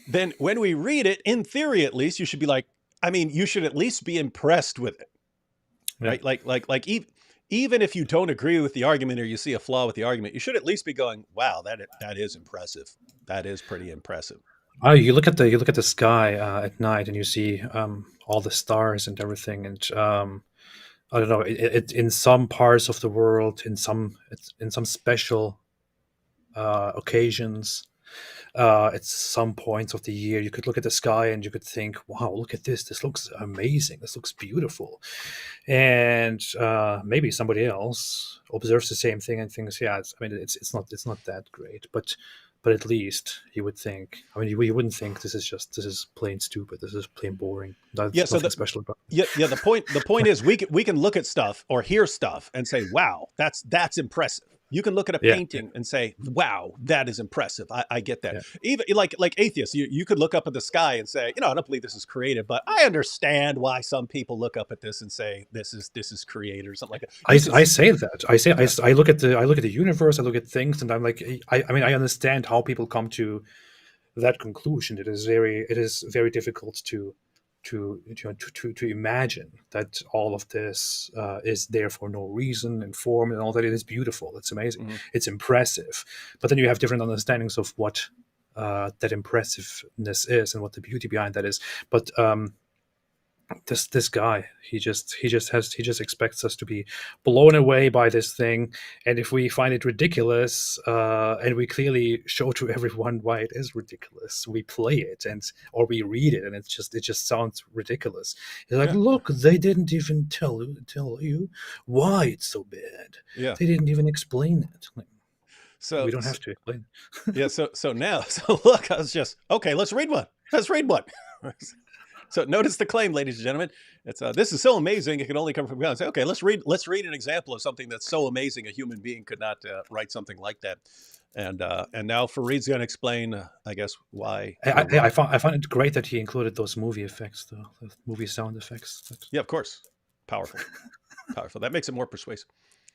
then when we read it, in theory at least, you should be like, I mean, you should at least be impressed with it, Yeah. right? Even if you don't agree with the argument or you see a flaw with the argument, you should at least be going, wow, that is impressive. That is pretty impressive. Oh, you look at the sky at night, and you see all the stars and everything, and I don't know. In some parts of the world, in some special occasions, at some points of the year, you could look at the sky and you could think, "Wow, look at this! This looks amazing. This looks beautiful." And maybe somebody else observes the same thing and thinks, "Yeah, I mean, it's not that great." But at least you would think. I mean, you wouldn't think this is plain stupid. This is plain boring. Yeah. There's So nothing special about it. yeah. The point is we can look at stuff or hear stuff and say, wow, that's impressive. You can look at a Yeah. painting and say, wow, that is impressive. I get that. Yeah. Even like atheists, you could look up at the sky and say, I don't believe this is creative, but I understand why some people look up at this and say this is creative or something like that. I say that. I look at the universe. I look at things, and I'm like, I mean, I understand how people come to that conclusion. It is very difficult to imagine that all of this is there for no reason and form and all that. It is beautiful. It's amazing. Mhm. It's impressive. But then you have different understandings of what that impressiveness is and what the beauty behind that is. But this guy, he just expects us to be blown away by this thing, and if we find it ridiculous, and we clearly show to everyone why it is ridiculous, we play it or we read it, and it just sounds ridiculous. He's like, Yeah. look, they didn't even tell you why it's so bad. Yeah. They didn't even explain it. Like, So we don't have to explain it. yeah. So now, so look, I was just, okay, let's read one. Let's read one. So notice the claim, ladies and gentlemen. It's this is so amazing it can only come from God. Say, okay, let's read an example of something that's so amazing a human being could not write something like that. And now Farid's going to explain, I guess, why. I found it great that he included those movie effects, though, the movie sound effects. Yeah, of course, powerful, powerful. That makes it more persuasive.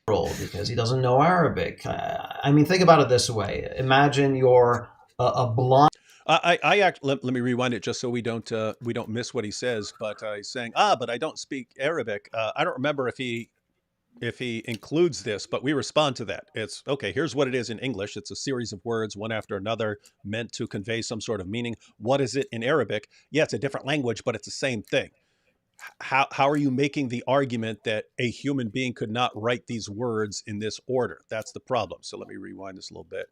Because he doesn't know Arabic. I mean, think about it this way. Imagine you're a blind. Let me rewind it just so we don't miss what he says. But he's saying, but I don't speak Arabic. I don't remember if he includes this, but we respond to that. It's okay. Here's what it is in English. It's a series of words, one after another, meant to convey some sort of meaning. What is it in Arabic? Yeah, it's a different language, but it's the same thing. How are you making the argument that a human being could not write these words in this order? That's the problem. So let me rewind this a little bit,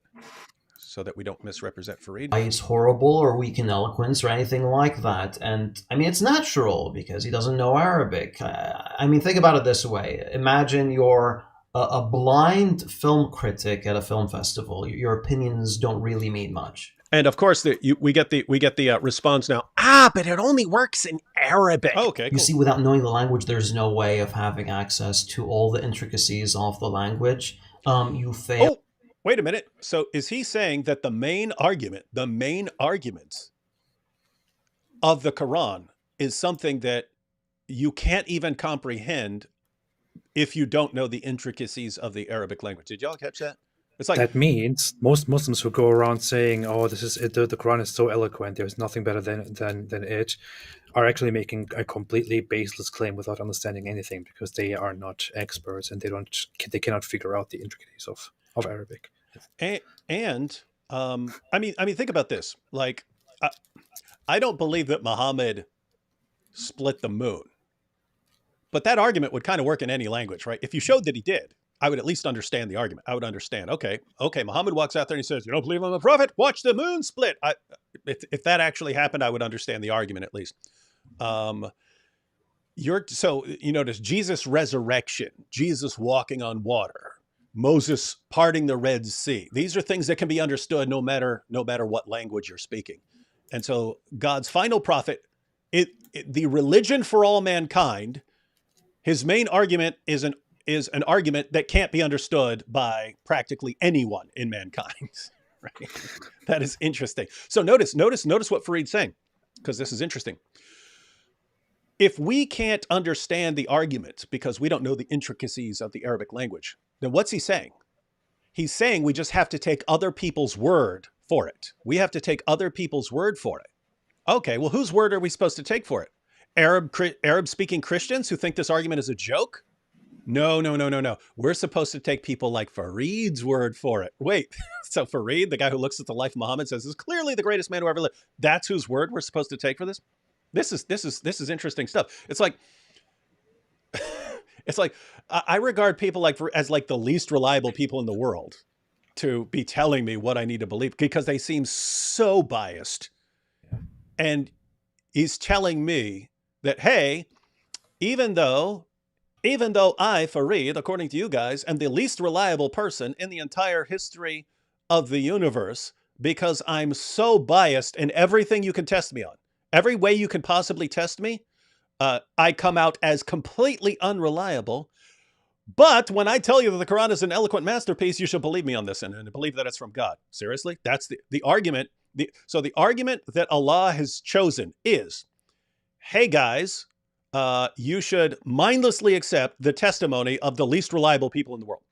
so that we don't misrepresent Farid. He's horrible or weak in eloquence or anything like that. And I mean, it's natural because he doesn't know Arabic. I mean, think about it this way. Imagine you're a blind film critic at a film festival. Your opinions don't really mean much. And of course, we get the response now. But it only works in Arabic. Oh, okay, cool. You see, without knowing the language, there's no way of having access to all the intricacies of the language. You fail. Oh, wait a minute. So is he saying that the main argument of the Quran is something that you can't even comprehend if you don't know the intricacies of the Arabic language? Did y'all catch that? It's like that means most Muslims who go around saying, "Oh, this is it, the Quran is so eloquent. There's nothing better than it," are actually making a completely baseless claim without understanding anything, because they are not experts and they cannot figure out the intricacies of Arabic. And I mean, think about this. Like, I don't believe that Muhammad split the moon, but that argument would kind of work in any language, right? If you showed that he did, I would at least understand the argument. I would understand. Okay, Muhammad walks out there and he says, "You don't believe I'm a prophet? Watch the moon split." If that actually happened, I would understand the argument at least. You notice Jesus' resurrection, Jesus walking on water, Moses parting the Red Sea. These are things that can be understood no matter what language you're speaking. And so God's final prophet, the religion for all mankind, His main argument is an argument that can't be understood by practically anyone in mankind. Right? That is interesting. So notice what Farid's saying, because this is interesting. If we can't understand the argument because we don't know the intricacies of the Arabic language, then what's he saying? He's saying we just have to take other people's word for it. We have to take other people's word for it. Okay, well, whose word are we supposed to take for it? Arab-speaking Christians who think this argument is a joke? No. We're supposed to take people like Farid's word for it. Wait, so Farid, the guy who looks at the life of Muhammad, says is clearly the greatest man who ever lived. That's whose word we're supposed to take for this? This is interesting stuff. It's like I regard people as like the least reliable people in the world to be telling me what I need to believe, because they seem so biased. And he's telling me that, hey, even though I, Farid, according to you guys, am the least reliable person in the entire history of the universe, because I'm so biased in everything you can test me on, every way you can possibly test me, I come out as completely unreliable. But when I tell you that the Quran is an eloquent masterpiece, you should believe me on this and believe that it's from God. Seriously? That's the argument. So the argument that Allah has chosen is, hey guys, you should mindlessly accept the testimony of the least reliable people in the world.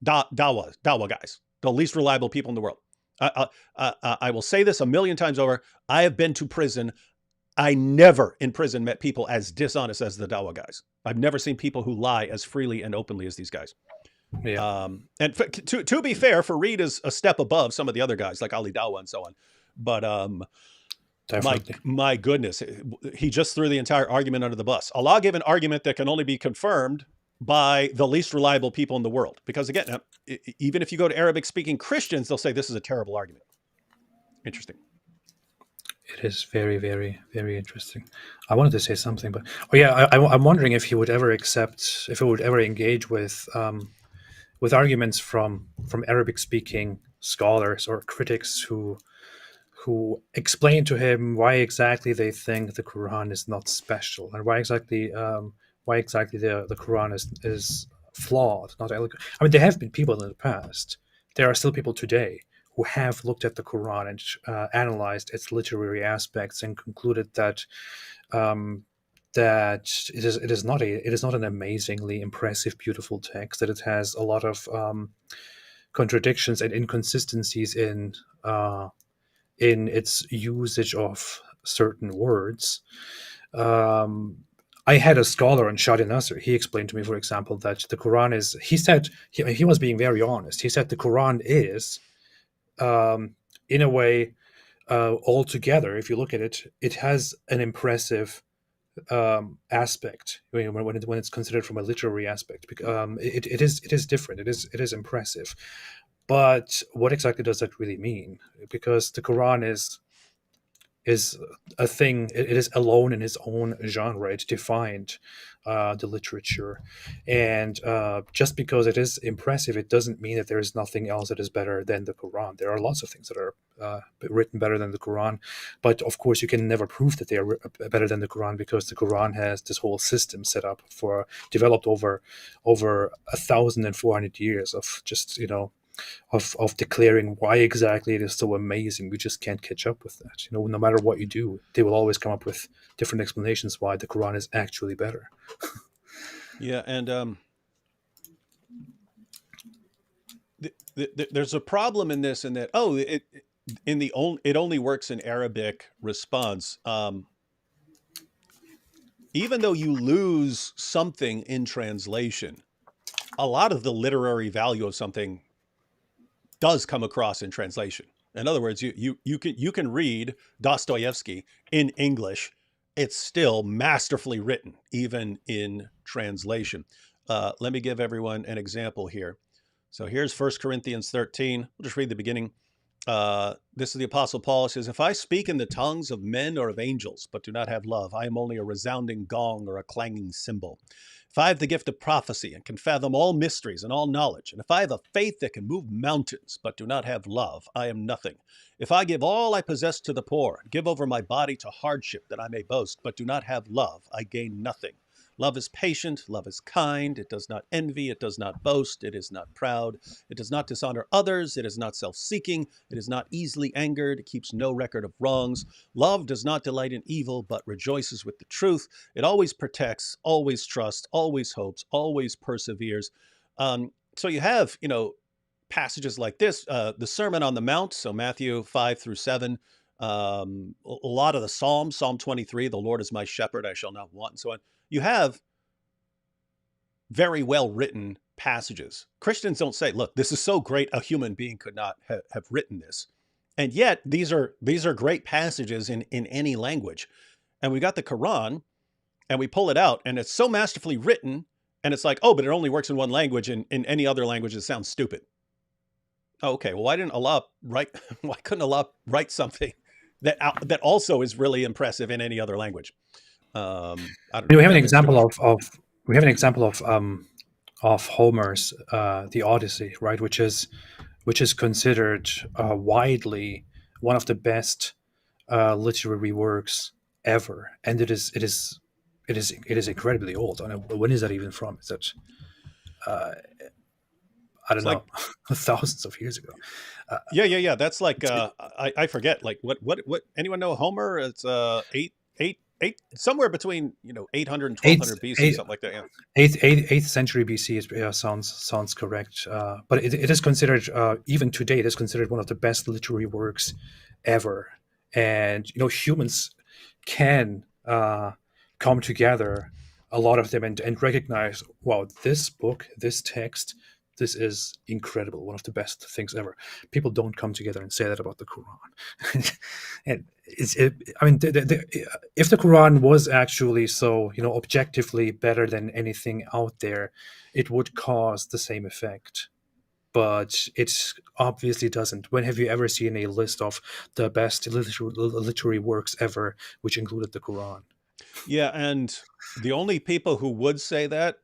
Dawa guys, the least reliable people in the world. I will say this a million times over. I have been to prison. I never in prison met people as dishonest as the Dawa guys. I've never seen people who lie as freely and openly as these guys. Yeah. And to be fair, Farid is a step above some of the other guys like Ali Dawa and so on. But Definitely. my goodness, he just threw the entire argument under the bus. Allah gave an argument that can only be confirmed by the least reliable people in the world. Because again, even if you go to Arabic-speaking Christians, they'll say this is a terrible argument. Interesting. It is very, very, very interesting. I wanted to say something, but I'm wondering if he would ever engage with arguments from Arabic-speaking scholars or critics who explain to him why exactly they think the Quran is not special, and why exactly the Quran is flawed, not eloquent. I mean, there have been people in the past. There are still people today who have looked at the Quran and analyzed its literary aspects and concluded that it is not an amazingly impressive, beautiful text. That it has a lot of contradictions and inconsistencies in its usage of certain words. I had a scholar on Shadi Nasser. He explained to me, for example, that the Quran is. He said he was being very honest. He said the Quran is, in a way, altogether, if you look at it, it has an impressive aspect when it's considered from a literary aspect. It is different. It is impressive. But what exactly does that really mean? Because the Quran is a thing. It is alone in its own genre. It defined the literature, and just because it is impressive, it doesn't mean that there is nothing else that is better than the Quran. There are lots of things that are written better than the Quran, but of course you can never prove that they are better than the Quran, because the Quran has this whole system set up developed over 1,400 years of just of declaring why exactly it is so amazing. We just can't catch up with that. No matter what you do, they will always come up with different explanations why the Quran is actually better. Yeah, and there's a problem in this, in that it only works in Arabic response. Even though you lose something in translation, a lot of the literary value of something does come across in translation. In other words, you can read Dostoevsky in English. It's still masterfully written, even in translation. Let me give everyone an example here. So here's 1 Corinthians 13. We'll just read the beginning. This is the Apostle Paul. It says, "If I speak in the tongues of men or of angels, but do not have love, I am only a resounding gong or a clanging cymbal. If I have the gift of prophecy and can fathom all mysteries and all knowledge, and if I have a faith that can move mountains, but do not have love, I am nothing. If I give all I possess to the poor, and give over my body to hardship that I may boast, but do not have love, I gain nothing. Love is patient, love is kind, it does not envy, it does not boast, it is not proud, it does not dishonor others, it is not self-seeking, it is not easily angered, it keeps no record of wrongs. Love does not delight in evil, but rejoices with the truth. It always protects, always trusts, always hopes, always perseveres. So you have, passages like this, the Sermon on the Mount, so Matthew 5-7, a lot of the Psalms, Psalm 23, the Lord is my shepherd, I shall not want, and so on. You have very well written passages. Christians don't say, look, this is so great, a human being could not have written this. And yet these are great passages in any language. And we got the Quran and we pull it out and it's so masterfully written. And it's like, oh, but it only works in one language, and in any other language it sounds stupid. Okay, well, why couldn't Allah write something that also is really impressive in any other language? I don't know. We have an example of Homer's The Odyssey, right? Which is considered widely one of the best literary works ever, and it is incredibly old. I don't know, when is that even from? Is that I don't know, thousands of years ago. Yeah. That's like I forget. Like what? Anyone know Homer? It's eight somewhere between 800 and 1200 BC, something like that. Yeah. 8th century BC is sounds correct. But it is considered even today. It is considered one of the best literary works ever. And humans can come together, a lot of them, and recognize, wow, this book, this text, this is incredible, one of the best things ever. People don't come together and say that about the Quran. And if the Quran was actually so, objectively better than anything out there, it would cause the same effect. But it obviously doesn't. When have you ever seen a list of the best literary works ever, which included the Quran? Yeah, and the only people who would say that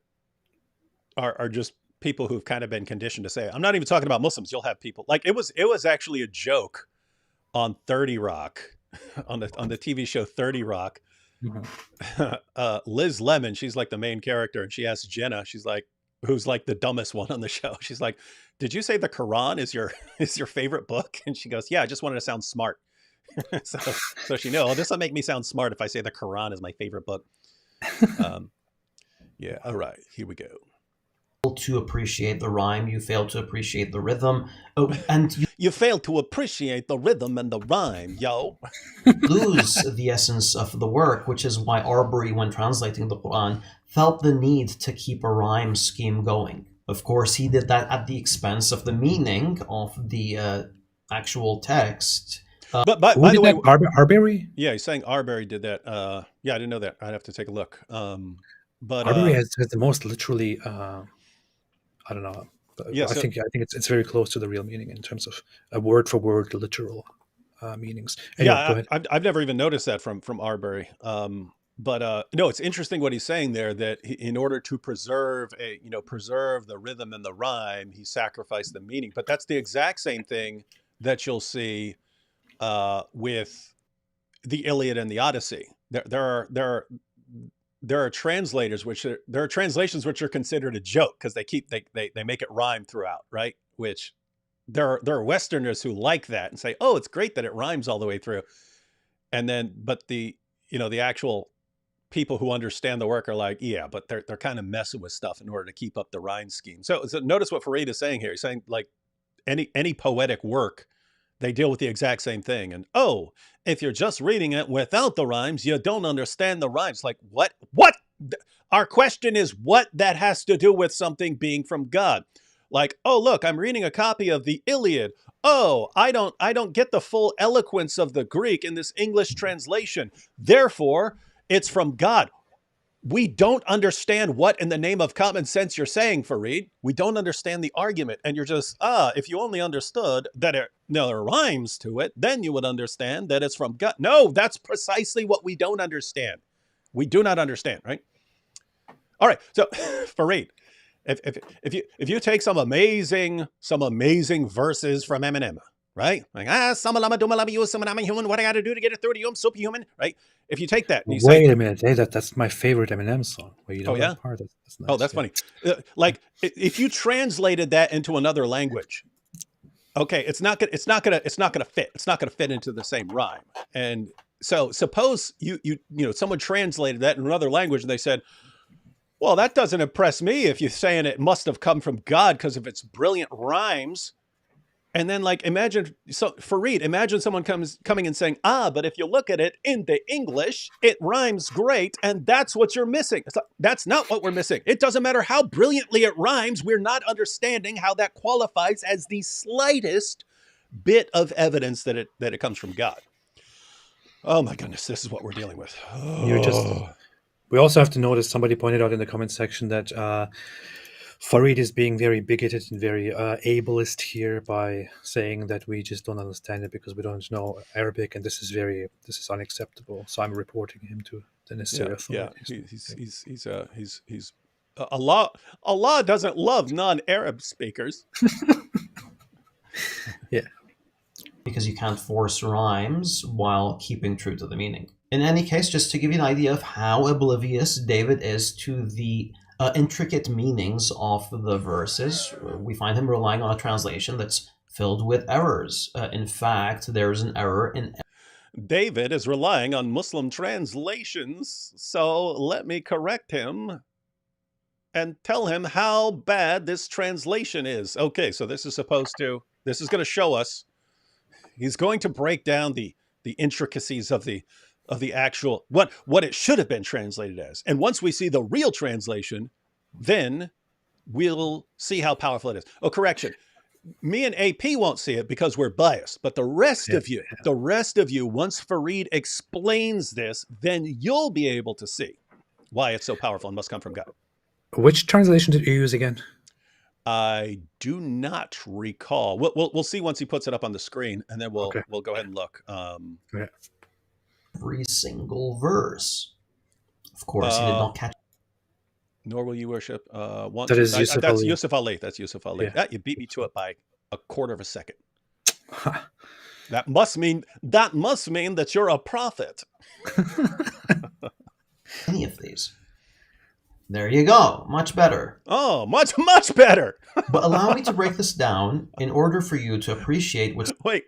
are just people who've kind of been conditioned to say it. I'm not even talking about Muslims. You'll have people like it was actually a joke on 30 Rock, on the TV show 30 Rock. Mm-hmm. Liz Lemon, she's like the main character, and she asks Jenna, she's like, who's like the dumbest one on the show. She's like, "Did you say the Quran is your favorite book?" And she goes, "Yeah, I just wanted to sound smart." so she knows, this will make me sound smart if I say the Quran is my favorite book. Yeah. All right, here we go. To appreciate the rhyme, you fail to appreciate the rhythm. Oh, and you fail to appreciate the rhythm and the rhyme, yo. Lose the essence of the work, which is why Arbery, when translating the Quran, felt the need to keep a rhyme scheme going. Of course, he did that at the expense of the meaning of the actual text. But by the way, Arbery? Yeah, he's saying Arbery did that. Yeah, I didn't know that. I'd have to take a look. But Arbery has the most literally. I don't know. Yeah, I think it's very close to the real meaning in terms of a word for word literal meanings. Anyway, yeah, I've never even noticed that from Arbery. But no, it's interesting what he's saying there, that in order to preserve the rhythm and the rhyme, he sacrificed the meaning. But that's the exact same thing that you'll see with the Iliad and the Odyssey. There are translations which are considered a joke because they make it rhyme throughout, right? Which there are Westerners who like that and say, oh, it's great that it rhymes all the way through. And then, but the actual people who understand the work are like, yeah, but they're kind of messing with stuff in order to keep up the rhyme scheme. So notice what Farid is saying here. He's saying like any poetic work, they deal with the exact same thing. And oh, if you're just reading it without the rhymes, you don't understand the rhymes. Like what? Our question is what that has to do with something being from God. Like, oh, look, I'm reading a copy of the Iliad. Oh, I don't get the full eloquence of the Greek in this English translation. Therefore, it's from God. We don't understand what in the name of common sense you're saying, Farid. We don't understand the argument. And you're just, if you only understood that there are rhymes to it, then you would understand that it's from God. No, that's precisely what we don't understand. We do not understand, right? All right, so Farid, if you take some amazing verses from Eminem, right? Like, samalama dumalama you, I'm human. What I got to do to get it through to you? I'm superhuman, right? If you take that and you say, Wait a minute. Hey, that's my favorite Eminem song. Where you oh know yeah, that part? That's oh nice. that's Yeah. funny. Like if you translated that into another language, okay, it's not gonna fit. It's not gonna fit into the same rhyme. And so suppose someone translated that in another language and they said, well, that doesn't impress me if you're saying it must have come from God because of its brilliant rhymes. And then, like, Farid, imagine someone coming and saying, but if you look at it in the English, it rhymes great, and that's what you're missing. It's like, that's not what we're missing. It doesn't matter how brilliantly it rhymes. We're not understanding how that qualifies as the slightest bit of evidence that it comes from God. Oh my goodness, this is what we're dealing with. You just. Oh. We also have to notice. Somebody pointed out in the comment section that Farid is being very bigoted and very ableist here by saying that we just don't understand it because we don't know Arabic, and this is unacceptable. So I'm reporting him to the necessary Yeah. authorities. He's Allah doesn't love non-Arab speakers. Yeah. Because you can't force rhymes while keeping true to the meaning. In any case, just to give you an idea of how oblivious David is to the intricate meanings of the verses, we find him relying on a translation that's filled with errors. In fact, there's an error in David is relying on Muslim translations, so let me correct him and tell him how bad this translation is. Okay, so this is going to show us. He's going to break down the intricacies of the actual what it should have been translated as. And once we see the real translation, then we'll see how powerful it is. Oh, correction. Me and AP won't see it because we're biased, but the rest of you, once Farid explains this, then you'll be able to see why it's so powerful and must come from God. Which translation did you use again? I do not recall. We'll see once he puts it up on the screen, and then we'll go ahead and look. Every single verse. Of course, he did not catch. Nor will you worship. That is Yusuf that's Ali. Yusuf Ali. That's Yusuf Ali. Yeah. You beat me to it by a quarter of a second. That must mean that you're a prophet. Any of these. There you go. Much better. Oh, much better. But allow me to break this down in order for you to appreciate what's... Wait.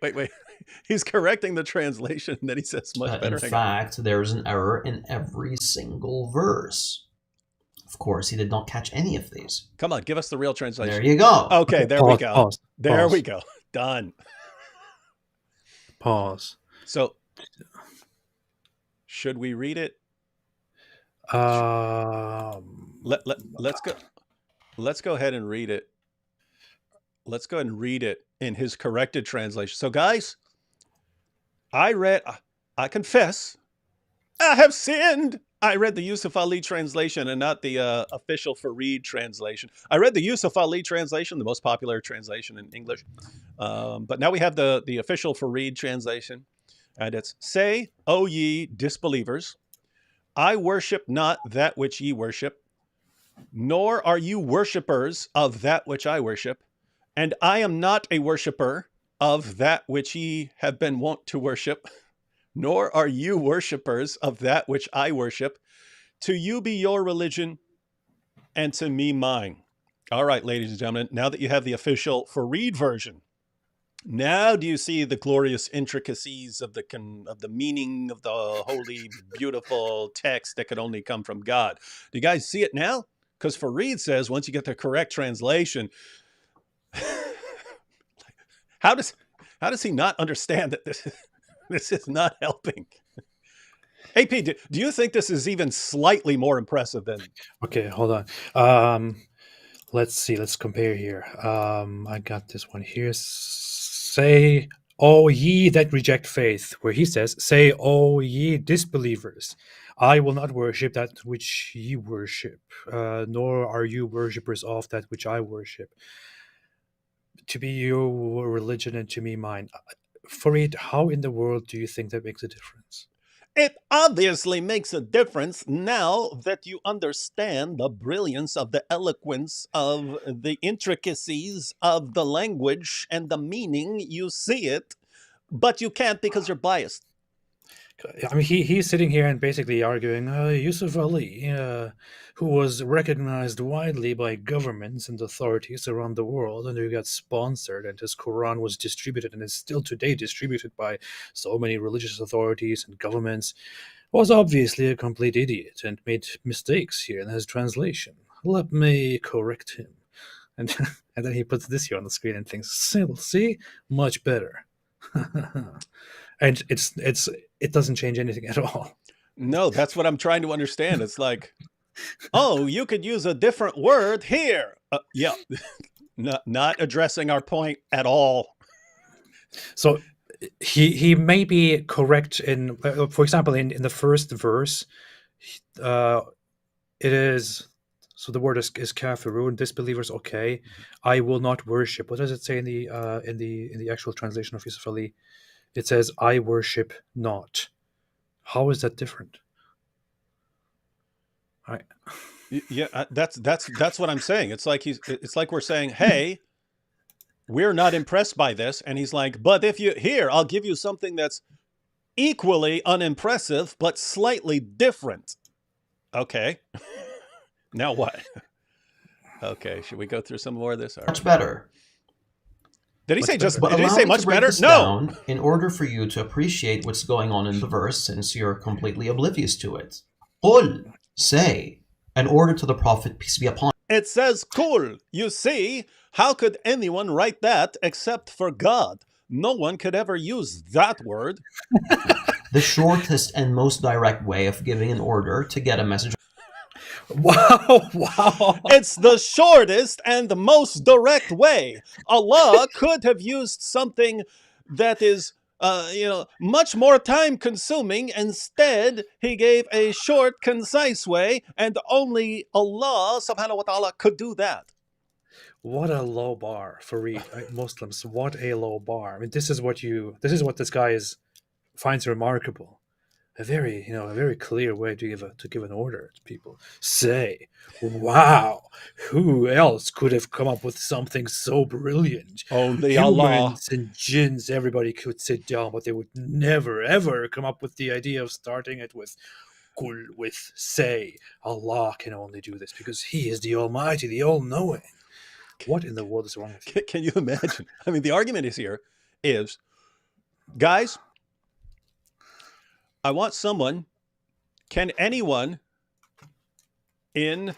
He's correcting the translation, and then he says much better. In fact, there's an error in every single verse. Of course, he did not catch any of these. Come on, give us the real translation. There you go. Okay, there we go. Pause. There we go. Done. Pause. So, should we read it? Let's go. Let's go ahead and read it. Let's go ahead and read it in his corrected translation. So, guys, I confess, I have sinned. I read the Yusuf Ali translation and not the official Farid translation. I read the Yusuf Ali translation, the most popular translation in English. But now we have the official Farid translation. And it's, "Say, O ye disbelievers, I worship not that which ye worship, nor are you worshippers of that which I worship. And I am not a worshipper of that which ye have been wont to worship, nor are you worshippers of that which I worship. To you be your religion, and to me mine." All right, ladies and gentlemen, now that you have the official Farid version, now do you see the glorious intricacies of the meaning of the holy, beautiful text that could only come from God? Do you guys see it now? Because Farid says once you get the correct translation, how does he not understand that this is not helping? AP, do you think this is even slightly more impressive than... Okay, hold on. Let's see. Let's compare here. I got this one here. Say, O ye that reject faith, where he says, "Say, O ye disbelievers, I will not worship that which ye worship, nor are you worshippers of that which I worship. To be your religion and to me mine." Farid, how in the world do you think that makes a difference? It obviously makes a difference now that you understand the brilliance of the eloquence of the intricacies of the language and the meaning. You see it, but you can't because you're biased. I mean, he's sitting here and basically arguing Yusuf Ali, who was recognized widely by governments and authorities around the world, and who got sponsored, and his Quran was distributed and is still today distributed by so many religious authorities and governments, was obviously a complete idiot and made mistakes here in his translation. Let me correct him. And, and then he puts this here on the screen and thinks, see, much better. And it doesn't change anything at all. No, that's what I'm trying to understand. It's like, oh, you could use a different word here. Yeah, not addressing our point at all. So he may be correct in, for example, in the first verse, it is, so the word is kafirun, disbelievers. Okay, I will not worship. What does it say in the actual translation of Yusuf Ali? It says, I worship not. How is that different? Yeah, that's what I'm saying. It's like we're saying, hey, we're not impressed by this, and he's like, but if you here, I'll give you something that's equally unimpressive but slightly different. Okay. Now what? Okay, should we go through some more of this? Much better. Did he say just? But Did he allow say me much to break better? this No. down in order for you to appreciate what's going on in the verse, since you're completely oblivious to it. Qul, say, an order to the Prophet, peace be upon him. It says "Kul." You see, how could anyone write that except for God? No one could ever use that word. The shortest and most direct way of giving an order to get a message. Wow. It's the shortest and the most direct way. Allah could have used something that is, much more time consuming. Instead, he gave a short, concise way, and only Allah subhanahu wa ta'ala could do that. What a low bar, Farid. Muslims, what a low bar. I mean, this is what this guy finds remarkable. A very clear way to give an order to people. Say, wow, who else could have come up with something so brilliant? Only Allah. Humans and jinns, everybody could sit down, but they would never ever come up with the idea of starting it with kul, with say. Allah can only do this because He is the Almighty, the All-Knowing. What in the world is wrong with you? Can you imagine? I mean, the argument is, guys, I want someone, can anyone in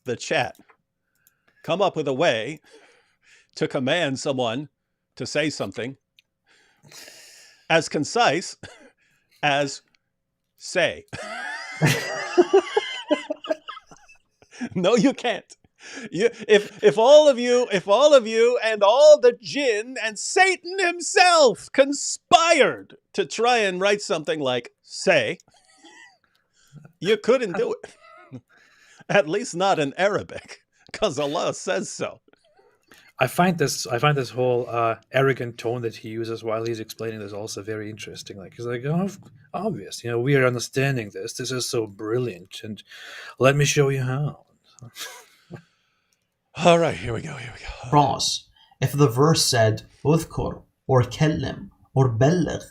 the chat come up with a way to command someone to say something as concise as say? No, you can't. If all of you and all the jinn and Satan himself conspired to try and write something like say, you couldn't do it. At least not in Arabic, because Allah says so. I find this whole arrogant tone that he uses while he's explaining this also very interesting. Like, he's like, oh, obvious, we are understanding this. This is so brilliant, and let me show you how. All right, here we go. Cross. If the verse said udhkur or kellim or belligh,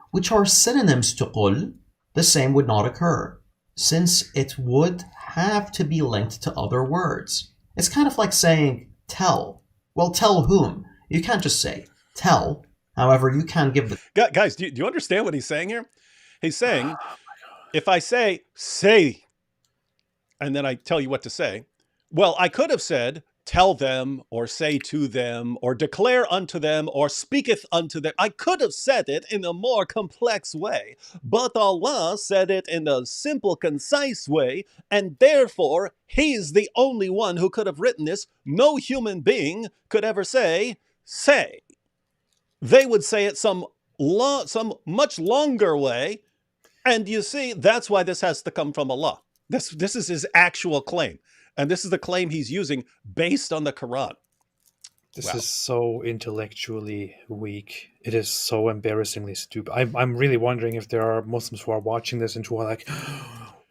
which are synonyms to qul, the same would not occur, since it would have to be linked to other words. It's kind of like saying tell. Well, tell whom? You can't just say tell. However, you can give the... Guys, do you understand what he's saying here? He's saying, if I say, and then I tell you what to say, well, I could have said, tell them, or say to them, or declare unto them, or speaketh unto them. I could have said it in a more complex way, but Allah said it in a simple, concise way, and therefore, He's the only one who could have written this. No human being could ever say. They would say it some much longer way, and you see, that's why this has to come from Allah. This is his actual claim. And this is the claim he's using based on the Quran. This Wow. is so intellectually weak. It is so embarrassingly stupid. I'm really wondering if there are Muslims who are watching this and who are like,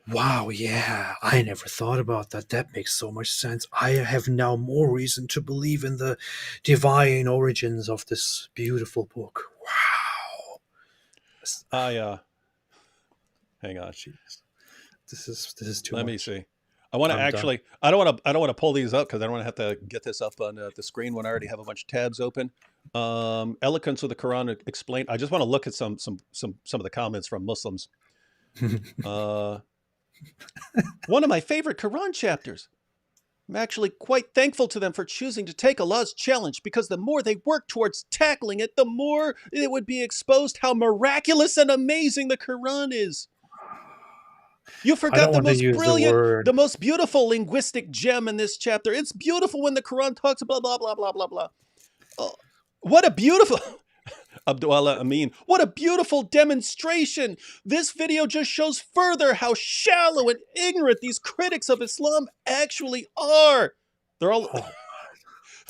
wow, yeah, I never thought about that. That makes so much sense. I have now more reason to believe in the divine origins of this beautiful book. Wow. Hang on. Jeez. This is too Let much. me see. I want to I'm done. actually. I don't want to pull these up because I don't want to have to get this up on the screen when I already have a bunch of tabs open. Eloquence of the Quran explained. I just want to look at some of the comments from Muslims. One of my favorite Quran chapters. I'm actually quite thankful to them for choosing to take Allah's challenge because the more they work towards tackling it, the more it would be exposed how miraculous and amazing the Quran is. You I forgot don't the want to most use the brilliant, word. the most beautiful linguistic gem in this chapter. It's beautiful when the Quran talks blah, blah, blah, blah, blah, blah. Oh, what a beautiful, Abdullah Amin, what a beautiful demonstration. This video just shows further how shallow and ignorant these critics of Islam actually are. They're all, Oh,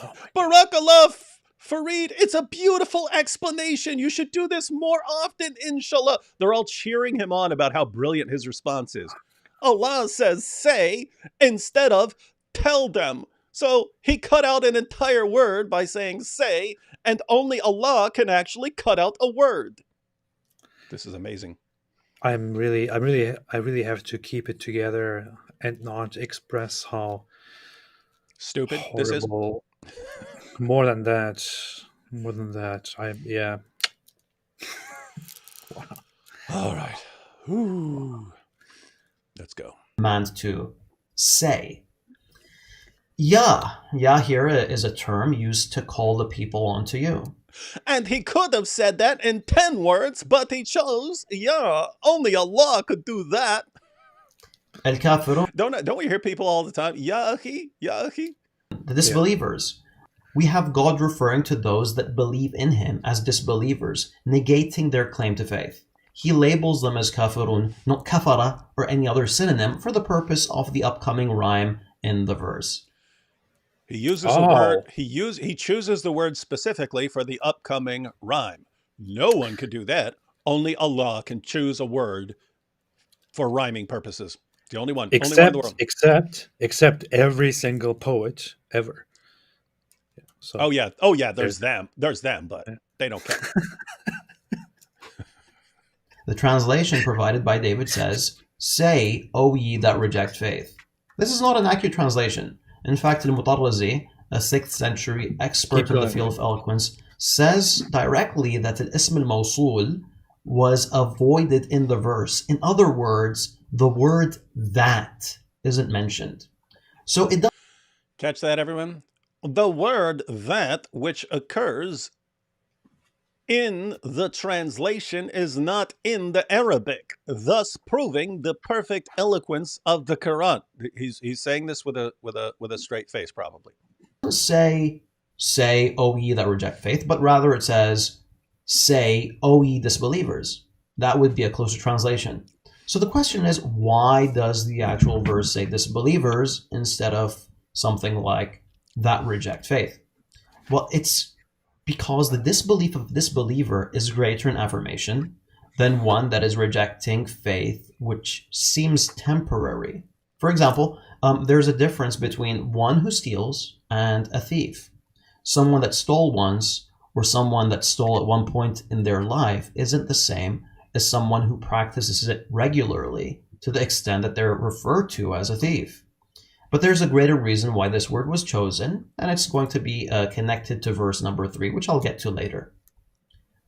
oh my God. Barakallah, Farid, it's a beautiful explanation. You should do this more often, inshallah. They're all cheering him on about how brilliant his response is. Allah says, say, instead of tell them. So he cut out an entire word by saying say, and only Allah can actually cut out a word. This is amazing. I really have to keep it together and not express how Stupid this is. horrible. More than that. Yeah. Wow. All right. Ooh. Let's go. Command to say. Ya here is a term used to call the people onto you. And he could have said that in 10 words, but he chose, yeah, only Allah could do that. Al-Kafirun, Don't we hear people all the time? Ya akhi, ya akhi. the disbelievers. We have God referring to those that believe in him as disbelievers, negating their claim to faith. He labels them as kafirun, not kafara or any other synonym, for the purpose of the upcoming rhyme in the verse. He uses a word. He chooses the word specifically for the upcoming rhyme. No one could do that. Only Allah can choose a word for rhyming purposes. The only one. Only one in the world. Except every single poet ever. Yeah, so Oh yeah. There's them, but they don't count. The translation provided by David says, "Say, O ye that reject faith." This is not an accurate translation. In fact, Al-Mutarrazi, a 6th century expert in the field of eloquence, says directly that al-ism al-mawsul was avoided in the verse. In other words, the word that isn't mentioned. So it does. Catch that, everyone? The word that, which occurs in the translation, is not in the Arabic, thus proving the perfect eloquence of the Quran. He's saying this with a straight face, probably. say, O ye that reject faith, but rather it says, say, O ye disbelievers. That would be a closer translation. So the question is, why does the actual verse say disbelievers instead of something like that reject faith? Well, it's because the disbelief of disbeliever is greater in affirmation than one that is rejecting faith, which seems temporary. For example, there's a difference between one who steals and a thief. Someone that stole once or someone that stole at one point in their life isn't the same as someone who practices it regularly to the extent that they're referred to as a thief. But there's a greater reason why this word was chosen, and it's going to be connected to verse number 3, which I'll get to later.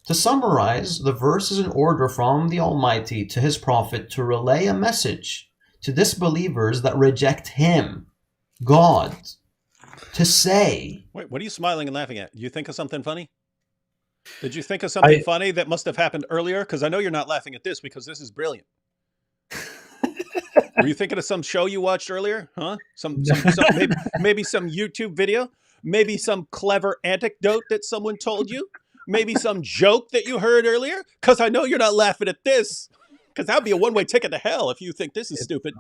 To summarize, the verse is an order from the Almighty to his prophet to relay a message to disbelievers that reject him, God, to say. Wait, what are you smiling and laughing at? Do you think of something funny? Did you think of something funny that must have happened earlier? Because I know you're not laughing at this because this is brilliant. Were you thinking of some show you watched earlier? Huh? Maybe some YouTube video? Maybe some clever anecdote that someone told you? Maybe some joke that you heard earlier? Because I know you're not laughing at this. Because that would be a one-way ticket to hell if you think this is stupid.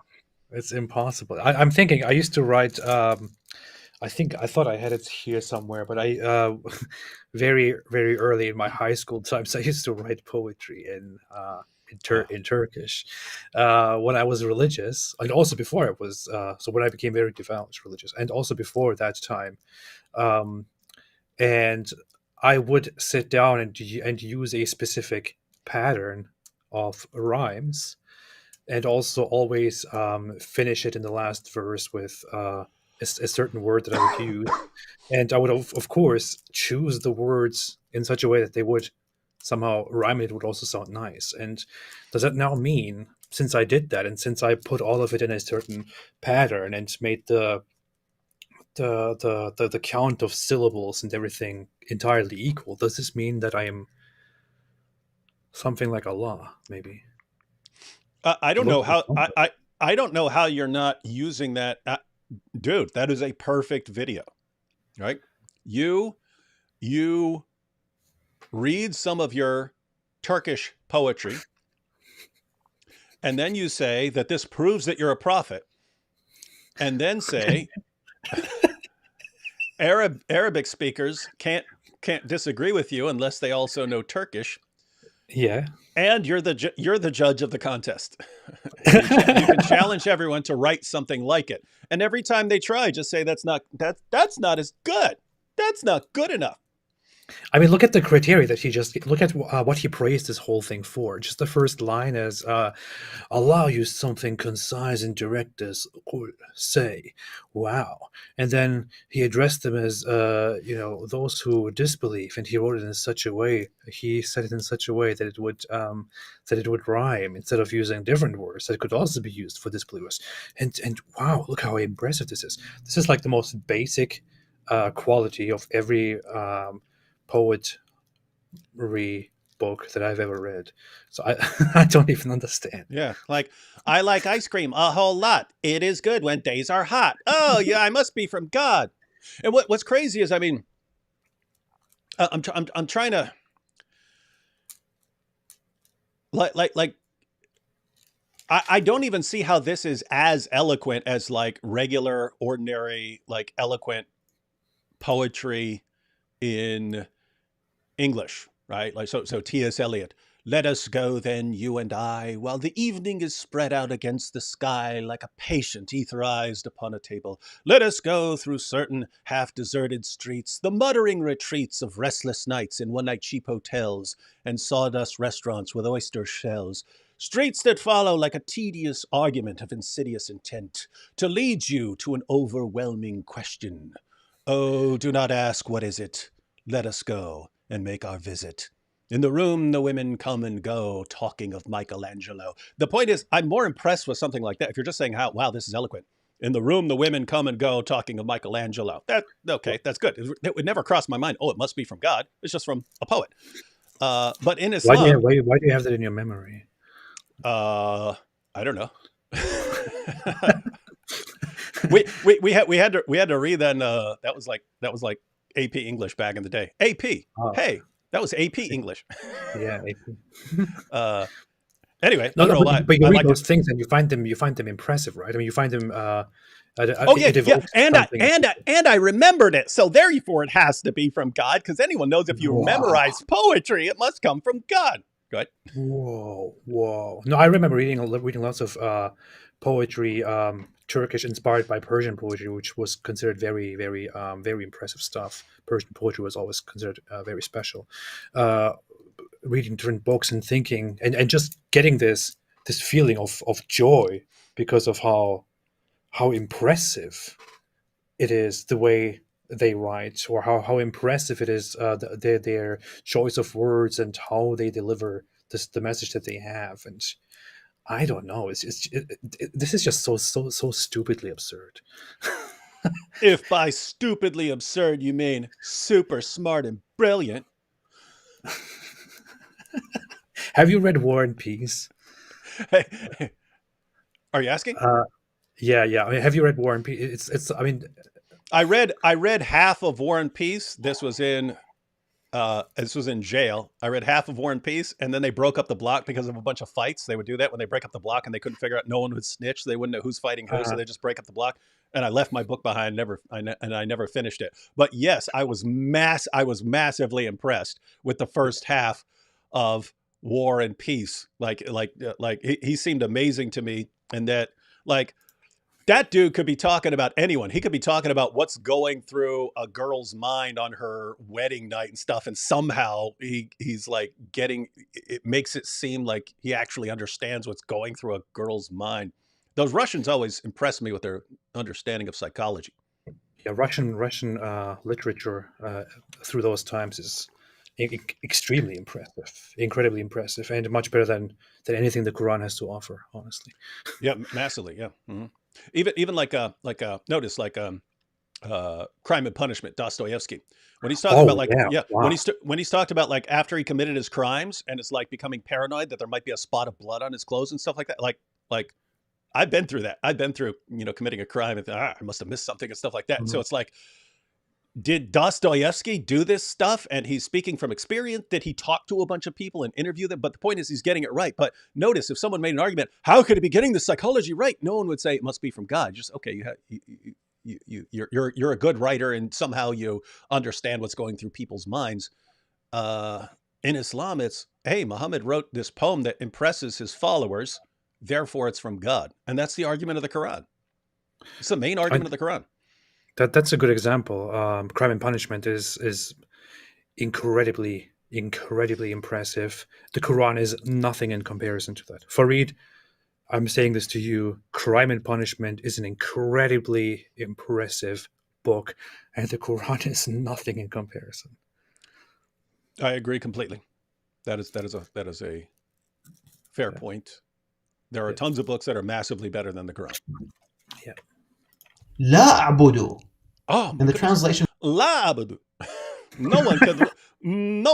It's impossible. I'm thinking, I used to write I thought I had it here somewhere, but I very early in my high school times I used to write poetry Wow. in Turkish when I was religious, and also before I was so when I became very devout religious, and also before that time, um, and I would sit down and use a specific pattern of rhymes, and also always finish it in the last verse with a certain word that I would use, and I would of course choose the words in such a way that they would somehow rhyme. It would also sound nice. And does that now mean, since I did that, and since I put all of it in a certain pattern and made the count of syllables and everything entirely equal, does this mean that I am something like Allah, maybe? I don't Look, know how I don't know how you're not using that, dude. That is a perfect video, right? You read some of your Turkish poetry, and then you say that this proves that you're a prophet, and then say Arabic speakers can't disagree with you unless they also know Turkish, yeah. and you're the judge of the contest. You can challenge everyone to write something like it, and every time they try, just say that's not as good. That's not good enough. I mean, look at the criteria that he just look at what he praised this whole thing for. Just the first line is, "Allah used something concise and direct as qul, say, wow," and then he addressed them as, those who disbelieve, and he wrote it in such a way. He said it in such a way that it would rhyme instead of using different words that could also be used for disbelievers. And wow, look how impressive this is. This is like the most basic quality of every poetry book that I've ever read. So I I don't even understand. Yeah, like I like ice cream a whole lot. It is good when days are hot. Oh yeah, I must be from God. And what's crazy is, I mean, I'm trying to like I don't even see how this is as eloquent as like regular, ordinary, like eloquent poetry in English, right? Like so T.S. Eliot. Let us go then, you and I, while the evening is spread out against the sky like a patient etherized upon a table. Let us go through certain half-deserted streets, the muttering retreats of restless nights in one-night cheap hotels and sawdust restaurants with oyster shells. Streets that follow like a tedious argument of insidious intent to lead you to an overwhelming question. Oh, do not ask what is it. Let us go and make our visit. In the room, the women come and go, talking of Michelangelo. The point is, I'm more impressed with something like that. If you're just saying, "How wow, this is eloquent." In the room, the women come and go, talking of Michelangelo. Okay, that's good. It would never cross my mind. Oh, it must be from God. It's just from a poet. But in Islam, Why do you have that in your memory? I don't know. We had to read then. That was like AP English back in the day. AP. Oh, Hey, that was AP English. yeah. Anyway, No, I don't no, know why but you I read liked it. those things and you find them impressive, right? I mean, you find them. Oh yeah, It yeah, evokes and something in people. I remembered it, so therefore it has to be from God, because anyone knows if you Wow. memorize poetry, it must come from God. Go ahead. Whoa. No, I remember reading lots of poetry, Turkish inspired by Persian poetry, which was considered very impressive stuff. Persian poetry was always considered very special. Uh, Reading different books and thinking and just getting this feeling of joy because of how impressive it is the way they write, or how impressive it is their choice of words and how they deliver the message that they have. And I don't know, this is just so stupidly absurd. If by stupidly absurd you mean super smart and brilliant. Have you read War and Peace? Are you asking? uh yeah, I mean, have you read War and Peace? It's I mean, I read half of War and Peace. This was in this was in jail. I read half of War and Peace, and then they broke up the block because of a bunch of fights. They would do that when they break up the block, and they couldn't figure out. No one would snitch. They wouldn't know who's fighting who, so they just break up the block. And I left my book behind. I never finished it. But yes, I was massively impressed with the first half of War and Peace. Like he seemed amazing to me, and that that dude could be talking about anyone. He could be talking about what's going through a girl's mind on her wedding night and stuff. And somehow he's like it makes it seem like he actually understands what's going through a girl's mind. Those Russians always impress me with their understanding of psychology. Yeah, Russian literature through those times is extremely impressive, incredibly impressive, and much better than anything the Quran has to offer, honestly. Yeah, massively. Yeah. Mm-hmm. Even notice Crime and Punishment, Dostoevsky, when he's talking about wow. when he's talked about like after he committed his crimes and it's like becoming paranoid that there might be a spot of blood on his clothes and stuff like that. Like I've been through that. I've been through committing a crime and I must have missed something and stuff like that. Mm-hmm. So it's like, did Dostoevsky do this stuff? And he's speaking from experience. Did he talk to a bunch of people and interview them? But the point is he's getting it right. But notice if someone made an argument, how could he be getting the psychology right? No one would say it must be from God. Just, okay, you're a good writer and somehow you understand what's going through people's minds. In Islam, it's, hey, Muhammad wrote this poem that impresses his followers. Therefore, it's from God. And that's the argument of the Quran. It's the main argument of the Quran. That's a good example. Crime and Punishment is incredibly impressive. The Quran is nothing in comparison to that. Farid, I'm saying this to you. Crime and Punishment is an incredibly impressive book, and the Quran is nothing in comparison. I agree completely. That is a fair point. There are tons of books that are massively better than the Quran. Yeah. La abudu. Oh, in the translation, La abudu. No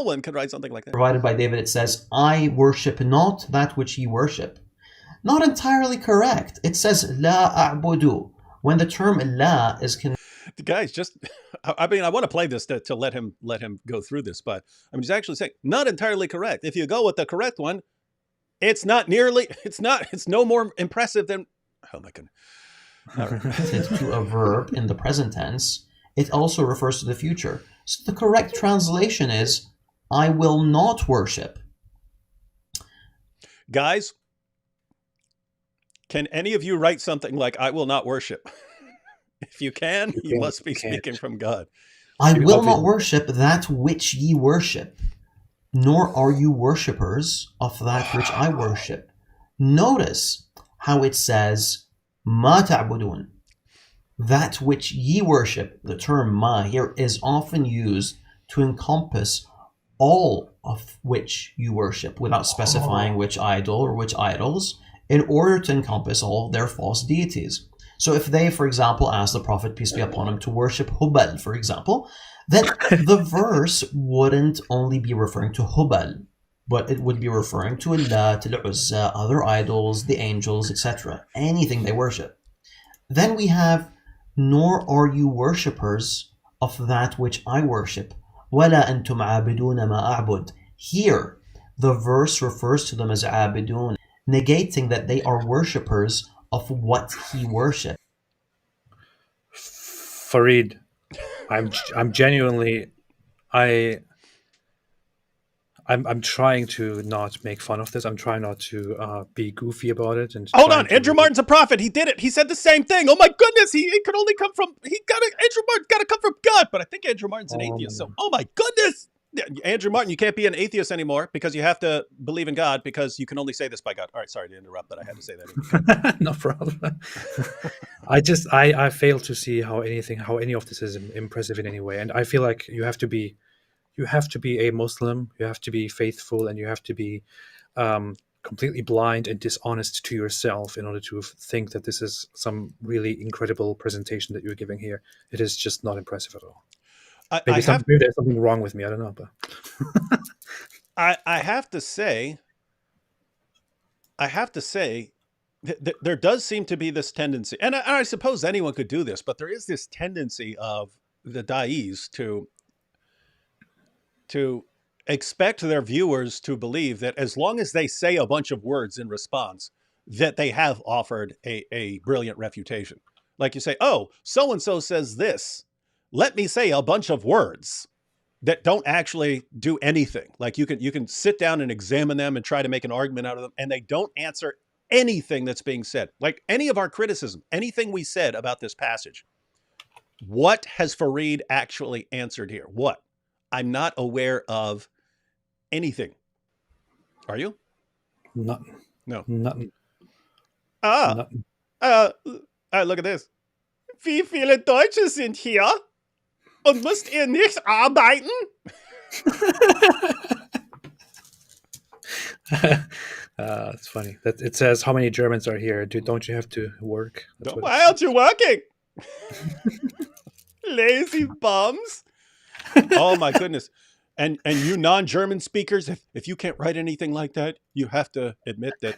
one could write something like that. Provided by David, it says, I worship not that which ye worship. Not entirely correct. It says La a'budu. When the term La is guys, just I mean, I want to play this to let him go through this, but I'm just actually saying not entirely correct. If you go with the correct one, it's no more impressive than to a verb in the present tense. It also refers to the future. So the correct translation is, I will not worship. Guys, can any of you write something like, I will not worship? If you can, you must be speaking from God. I will not worship that which ye worship, nor are you worshippers of that which I worship. Notice how it says, Ma ta'budun. That which ye worship. The term ma here is often used to encompass all of which you worship without specifying which idol or which idols, in order to encompass all of their false deities. So if they, for example, ask the Prophet, peace be upon him, to worship Hubal, for example, then the verse wouldn't only be referring to Hubal, but it would be referring to Allah, to Al-Uzza, other idols, the angels, etc. Anything they worship. Then we have, nor are you worshippers of that which I worship. وَلَا أَنْتُمْ عَابِدُونَ مَا أَعْبُدُ. Here, the verse refers to them as عَابِدُون, negating that they are worshippers of what he worshipped. Farid, I'm genuinely, I'm trying to not make fun of this. I'm trying not to be goofy about it. And hold on, Andrew Martin's a prophet. He did it. He said the same thing. Oh my goodness, it could only come from Andrew Martin's got to come from God. But I think Andrew Martin's an atheist. So, oh my goodness, Andrew Martin, you can't be an atheist anymore because you have to believe in God because you can only say this by God. All right, sorry to interrupt, but I had to say that. No problem. I fail to see how any of this is impressive in any way, and I feel like you have to be a Muslim, you have to be faithful, and you have to be completely blind and dishonest to yourself in order to think that this is some really incredible presentation that you're giving here. It is just not impressive at all. Maybe there's something wrong with me. I don't know, but I have to say, there does seem to be this tendency, and I suppose anyone could do this, but there is this tendency of the da'is to expect their viewers to believe that as long as they say a bunch of words in response, that they have offered a brilliant refutation. Like you say, oh, so-and-so says this. Let me say a bunch of words that don't actually do anything. Like you can sit down and examine them and try to make an argument out of them, and they don't answer anything that's being said. Like any of our criticism, anything we said about this passage. What has Farid actually answered here? What? I'm not aware of anything. Are you? Nothing. No. Nothing. Nothing. Look at this. Wie viele Deutsche sind hier? Und müsst ihr nicht arbeiten? It's funny that it says how many Germans are here. Don't you have to work? Why aren't you working? Lazy bums. Oh my goodness. And you non-German speakers, if you can't write anything like that, you have to admit that.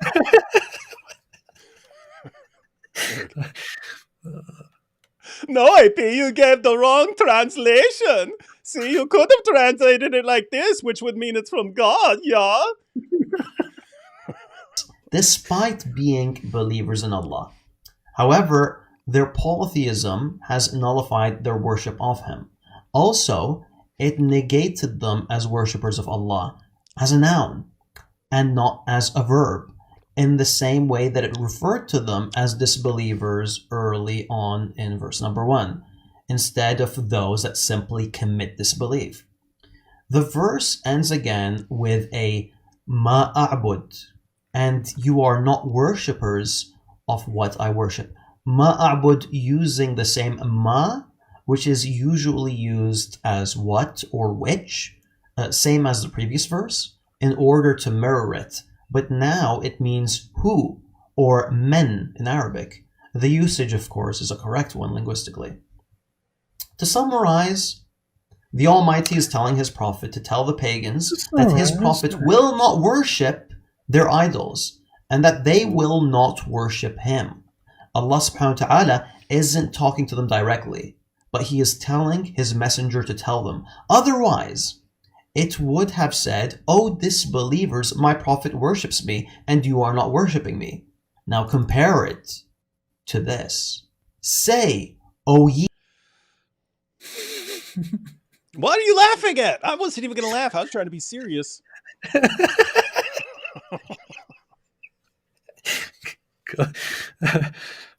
No, AP, you gave the wrong translation. See, you could have translated it like this, which would mean it's from God, yeah? Despite being believers in Allah. However, their polytheism has nullified their worship of Him. Also, it negated them as worshippers of Allah as a noun and not as a verb, in the same way that it referred to them as disbelievers early on in verse number 1, instead of those that simply commit disbelief. The verse ends again with a ma a'bud, and you are not worshippers of what I worship. Ma a'bud using the same ma, which is usually used as what or which, same as the previous verse, in order to mirror it. But now it means who or men in Arabic. The usage, of course, is a correct one linguistically. To summarize, the Almighty is telling His Prophet to tell the pagans that His Prophet will not worship their idols and that they will not worship Him. Allah subhanahu wa ta'ala isn't talking to them directly, but He is telling His messenger to tell them. Otherwise, it would have said, "O disbelievers, my Prophet worships me, and you are not worshipping me." Now compare it to this. Say, "O ye..." What are you laughing at? I wasn't even going to laugh. I was trying to be serious.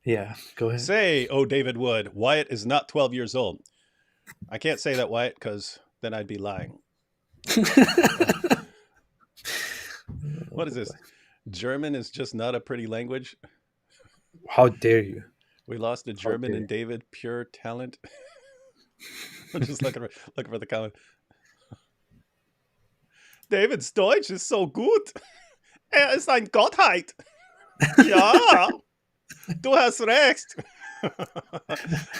Yeah, go ahead. Say, "Oh, David Wood, Wyatt is not 12 years old." I can't say that, Wyatt, because then I'd be lying. What is this? German is just not a pretty language. How dare you? We lost a German in David, pure talent. I'm just looking for the comment. David's Deutsch ist so gut. Ist ein Gottheit. Ja, du hast recht.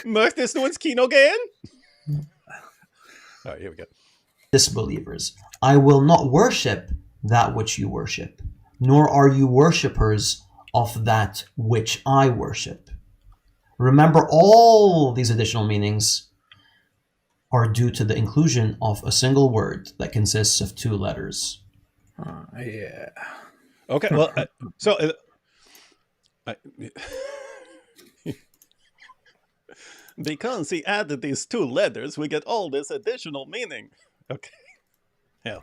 Möchtest du ins Kino gehen? All right, here we go. Disbelievers, I will not worship that which you worship, nor are you worshippers of that which I worship. Remember, all these additional meanings are due to the inclusion of a single word that consists of two letters. Yeah. Okay, well, because he added these two letters, we get all this additional meaning. Okay. Yeah.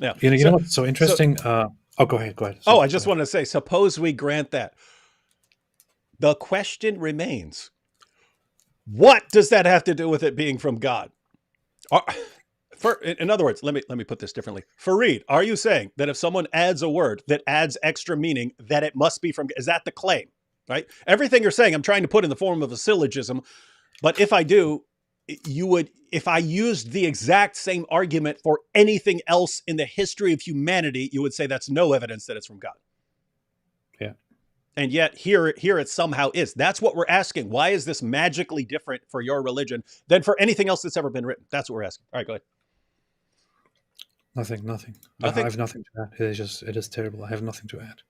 Now, You know what's so interesting? Go ahead. I just want to say, suppose we grant that. The question remains, what does that have to do with it being from God? In other words, let me put this differently. Farid, are you saying that if someone adds a word that adds extra meaning, that it must be from? Is that the claim? Right? Everything you're saying, I'm trying to put in the form of a syllogism, but if I do, you would, if I used the exact same argument for anything else in the history of humanity, you would say that's no evidence that it's from God. Yeah. And yet here it somehow is. That's what we're asking. Why is this magically different for your religion than for anything else that's ever been written? That's what we're asking. All right, go ahead. Nothing. Nothing? I have nothing to add. It is terrible. I have nothing to add.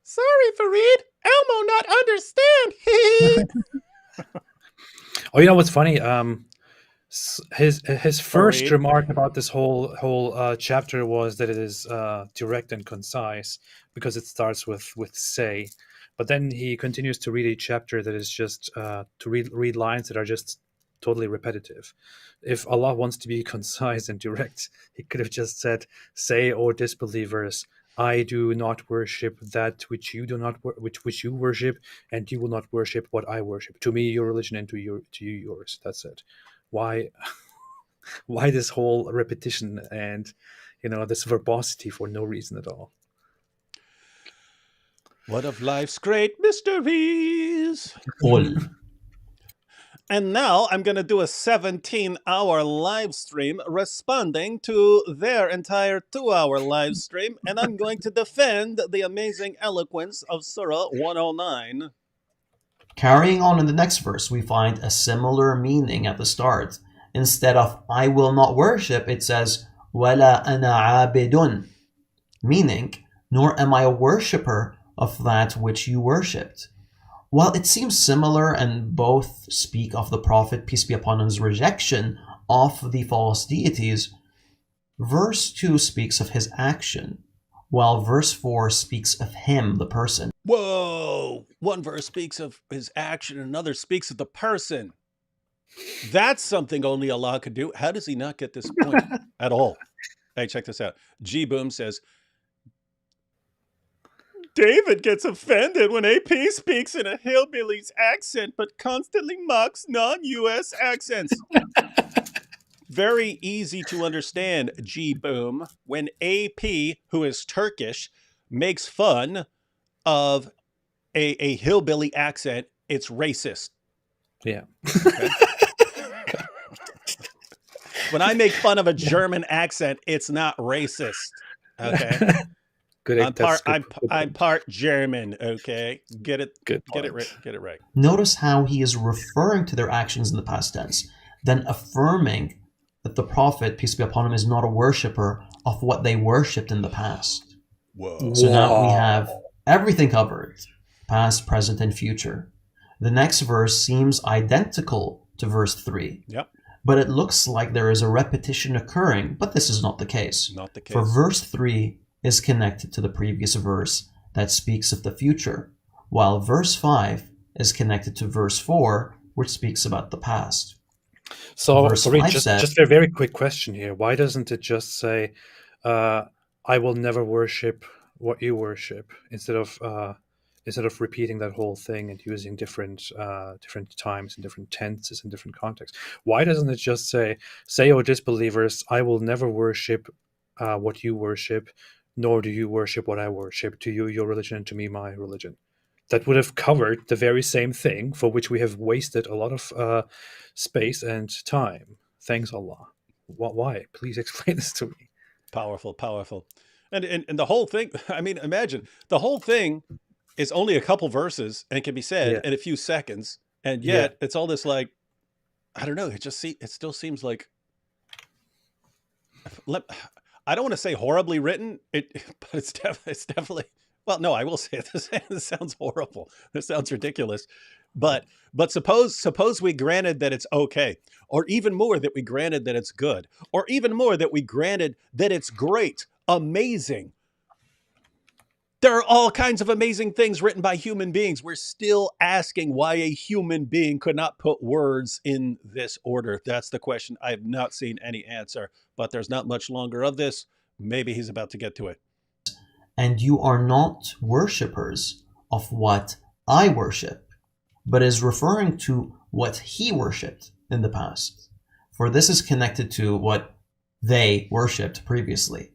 Sorry, Farid. Elmo not understand. Oh, you know what's funny? His first Farid. remark about this whole chapter was that it is direct and concise because it starts with say, but then he continues to read a chapter that is just to read lines that are just totally repetitive. If Allah wants to be concise and direct, he could have just said, "Say, O disbelievers, I do not worship that which you do not which you worship, and you will not worship what I worship. To me, your religion, and to you yours." That's it. Why why this whole repetition and this verbosity for no reason at all? One of life's great mysteries. قل. And now I'm going to do a 17-hour live stream responding to their entire 2-hour live stream, and I'm going to defend the amazing eloquence of Surah 109. Carrying on in the next verse, we find a similar meaning at the start. Instead of I will not worship, it says وَلَا أَنَا عَابِدٌ, meaning, nor am I a worshipper of that which you worshipped. While it seems similar and both speak of the Prophet, peace be upon him's rejection of the false deities, verse 2 speaks of his action, while verse 4 speaks of him, the person. Whoa! One verse speaks of his action, another speaks of the person. That's something only Allah could do. How does he not get this point at all? Hey, check this out. G-Boom says, David gets offended when AP speaks in a hillbilly's accent, but constantly mocks non-U.S. accents. Very easy to understand, G-Boom, when AP, who is Turkish, makes fun of a hillbilly accent, it's racist. Yeah. Okay? When I make fun of a German accent, it's not racist. Okay. I'm part German. Okay, get it right. Notice how he is referring to their actions in the past tense, then affirming that the Prophet, peace be upon him, is not a worshipper of what they worshipped in the past. Whoa! So now we have everything covered, past, present, and future. The next verse seems identical to verse 3. Yep. But it looks like there is a repetition occurring, but this is not the case. Not the case. For verse 3 is connected to the previous verse that speaks of the future, while verse 5 is connected to verse 4, which speaks about the past. So, Verse sorry, 5 just says, a very quick question here. Why doesn't it just say, "I will never worship what you worship," instead of repeating that whole thing and using different times and different tenses and different contexts? Why doesn't it just say, O disbelievers, I will never worship what you worship, nor do you worship what I worship. To you, your religion, and to me, my religion. That would have covered the very same thing for which we have wasted a lot of space and time. Thanks, Allah. Why? Please explain this to me. Powerful. And the whole thing, I mean, imagine, the whole thing is only a couple verses and can be said in a few seconds. And yet it's all this like, I don't know, it still seems like, I don't want to say horribly written, but it's definitely, well, no, I will say it. This sounds horrible. This sounds ridiculous. But suppose we granted that it's okay, or even more that we granted that it's good, or even more that we granted that it's great, amazing. There are all kinds of amazing things written by human beings. We're still asking why a human being could not put words in this order. That's the question. I have not seen any answer, but there's not much longer of this. Maybe he's about to get to it. And you are not worshippers of what I worship, but is referring to what he worshipped in the past. For this is connected to what they worshipped previously.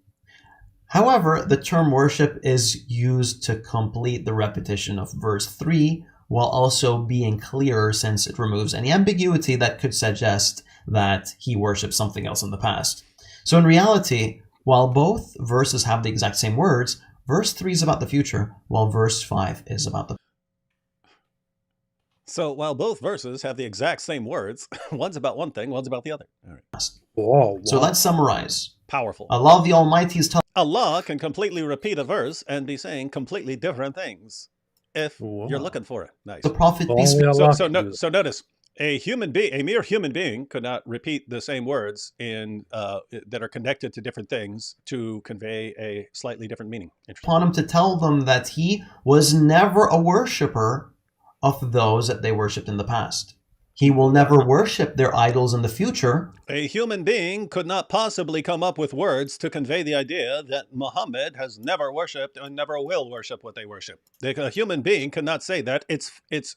However, the term worship is used to complete the repetition of verse 3, while also being clearer since it removes any ambiguity that could suggest that he worshipped something else in the past. So in reality, while both verses have the exact same words, verse 3 is about the future, while verse 5 is about the past. So while both verses have the exact same words, one's about one thing, one's about the other. All right. Whoa. So let's summarize. Powerful. Allah the Almighty is telling Allah can completely repeat a verse and be saying completely different things if you're looking for it. Nice. the Prophet, peace Only be Allah So can do that. notice, A mere human being, could not repeat the same words in that are connected to different things to convey a slightly different meaning. Interesting. Upon him to tell them that he was never a worshipper of those that they worshipped in the past. He will never worship their idols in the future. A human being could not possibly come up with words to convey the idea that Muhammad has never worshipped and never will worship what they worship. A human being could not say that. It's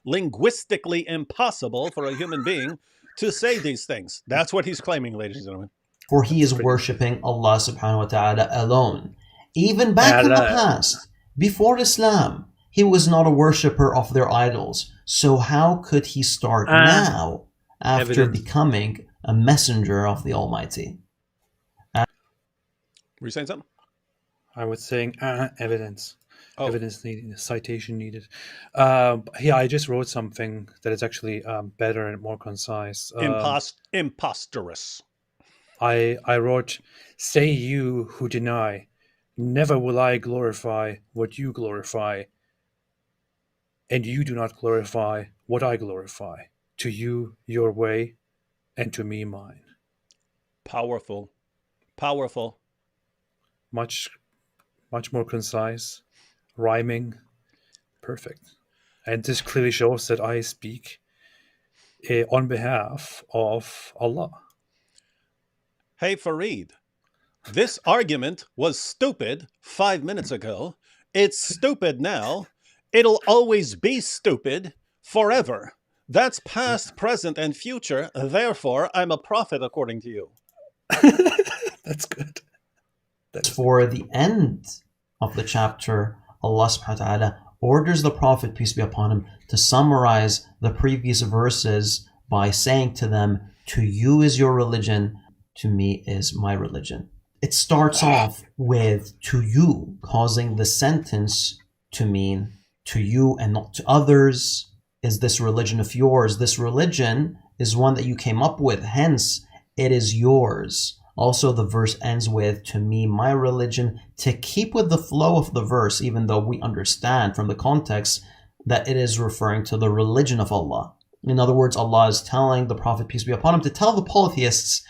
linguistically impossible for a human being to say these things. That's what he's claiming, ladies and gentlemen. For he is worshipping Allah subhanahu wa ta'ala alone. Even back in the past, before Islam, he was not a worshipper of their idols. So how could he start now after becoming a messenger of the Almighty? Were you saying something? I was saying evidence. Oh. Evidence needed, citation needed. Yeah, I just wrote something that is actually better and more concise. Impostorous. I wrote, say you who deny, never will I glorify what you glorify, and you do not glorify what I glorify. To you, your way, and to me, mine. Powerful. Powerful. Much more concise, rhyming, perfect. And this clearly shows that I speak on behalf of Allah. Hey, Farid, this argument was stupid 5 minutes ago. It's stupid now. It'll always be stupid forever. That's past, present, and future. Therefore, I'm a prophet according to you. That's good. For the end of the chapter, Allah subhanahu wa ta'ala orders the Prophet, peace be upon him, to summarize the previous verses by saying to them, to you is your religion, to me is my religion. It starts off with to you, causing the sentence to mean to you and not to others. Is this religion of yours? This religion is one that you came up with, hence it is yours. Also, the verse ends with, to me, my religion, to keep with the flow of the verse, even though we understand from the context that it is referring to the religion of Allah. In other words, Allah is telling the Prophet, peace be upon him, to tell the polytheists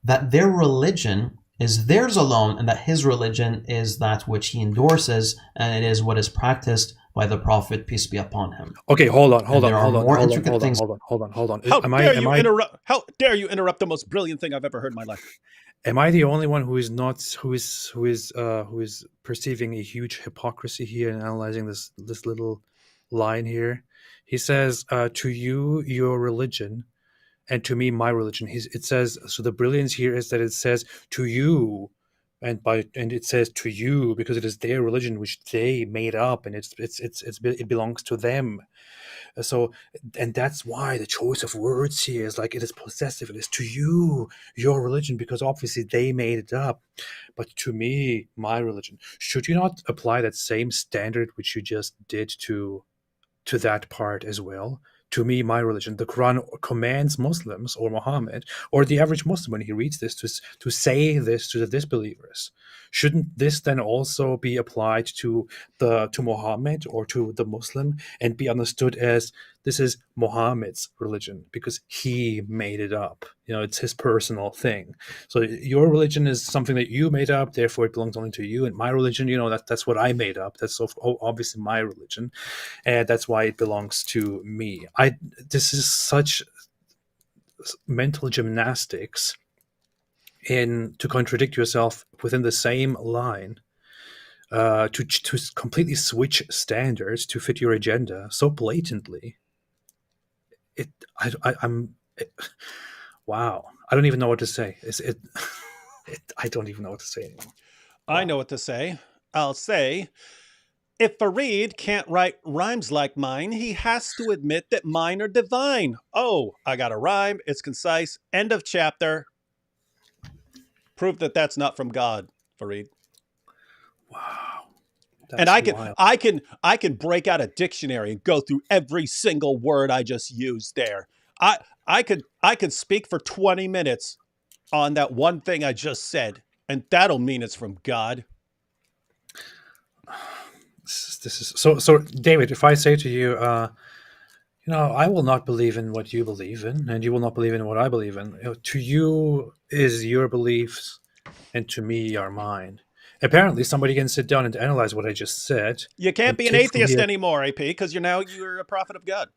that their religion is theirs alone and that his religion is that which he endorses and it is what is practiced by the Prophet, peace be upon him. Okay, hold on. How dare you interrupt the most brilliant thing I've ever heard in my life? Am I the only one who is perceiving a huge hypocrisy here and analyzing this little line here? He says, to you, your religion, and to me, my religion. It says, so the brilliance here is that it says to you, and it says to you because it is their religion which they made up, and it belongs to them. So, and that's why the choice of words here is like it is possessive. It is to you, your religion, because obviously they made it up. But to me, my religion. Should you not apply that same standard which you just did to that part as well? To me, my religion. The Quran commands Muslims or Muhammad or the average Muslim when he reads this to say this to the disbelievers. Shouldn't this then also be applied to Muhammad or to the Muslim and be understood as this is Muhammad's religion because he made it up? It's his personal thing. So your religion is something that you made up, therefore it belongs only to you. And my religion, that's what I made up. That's obviously my religion, and that's why it belongs to me. This is such mental gymnastics to contradict yourself within the same line, to completely switch standards to fit your agenda so blatantly. Wow. I don't even know what to say. I don't even know what to say anymore. Wow. I know what to say. I'll say, if Farid can't write rhymes like mine, he has to admit that mine are divine. Oh, I got a rhyme. It's concise. End of chapter. Prove that that's not from God, Farid. Wow. And I can break out a dictionary and go through every single word I just used there. I could speak for 20 minutes on that one thing I just said, and that'll mean it's from God. This is so David, if I say to you, I will not believe in what you believe in, and you will not believe in what I believe in. To you is your beliefs, and to me are mine. Apparently, somebody can sit down and analyze what I just said You can't and be an take from atheist here. anymore, AP, because you're a prophet of God.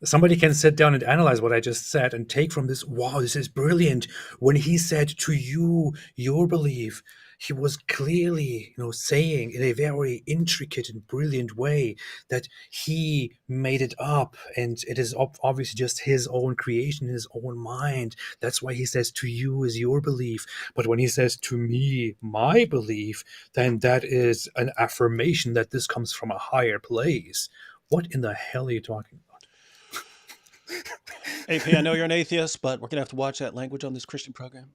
Somebody can sit down and analyze what I just said and take from this, wow, this is brilliant. When he said to you, your belief, he was clearly, saying in a very intricate and brilliant way that he made it up, and it is obviously just his own creation, his own mind. That's why he says to you is your belief. But when he says to me, my belief, then that is an affirmation that this comes from a higher place. What in the hell are you talking about? AP, I know you're an atheist, but we're gonna have to watch that language on this Christian program.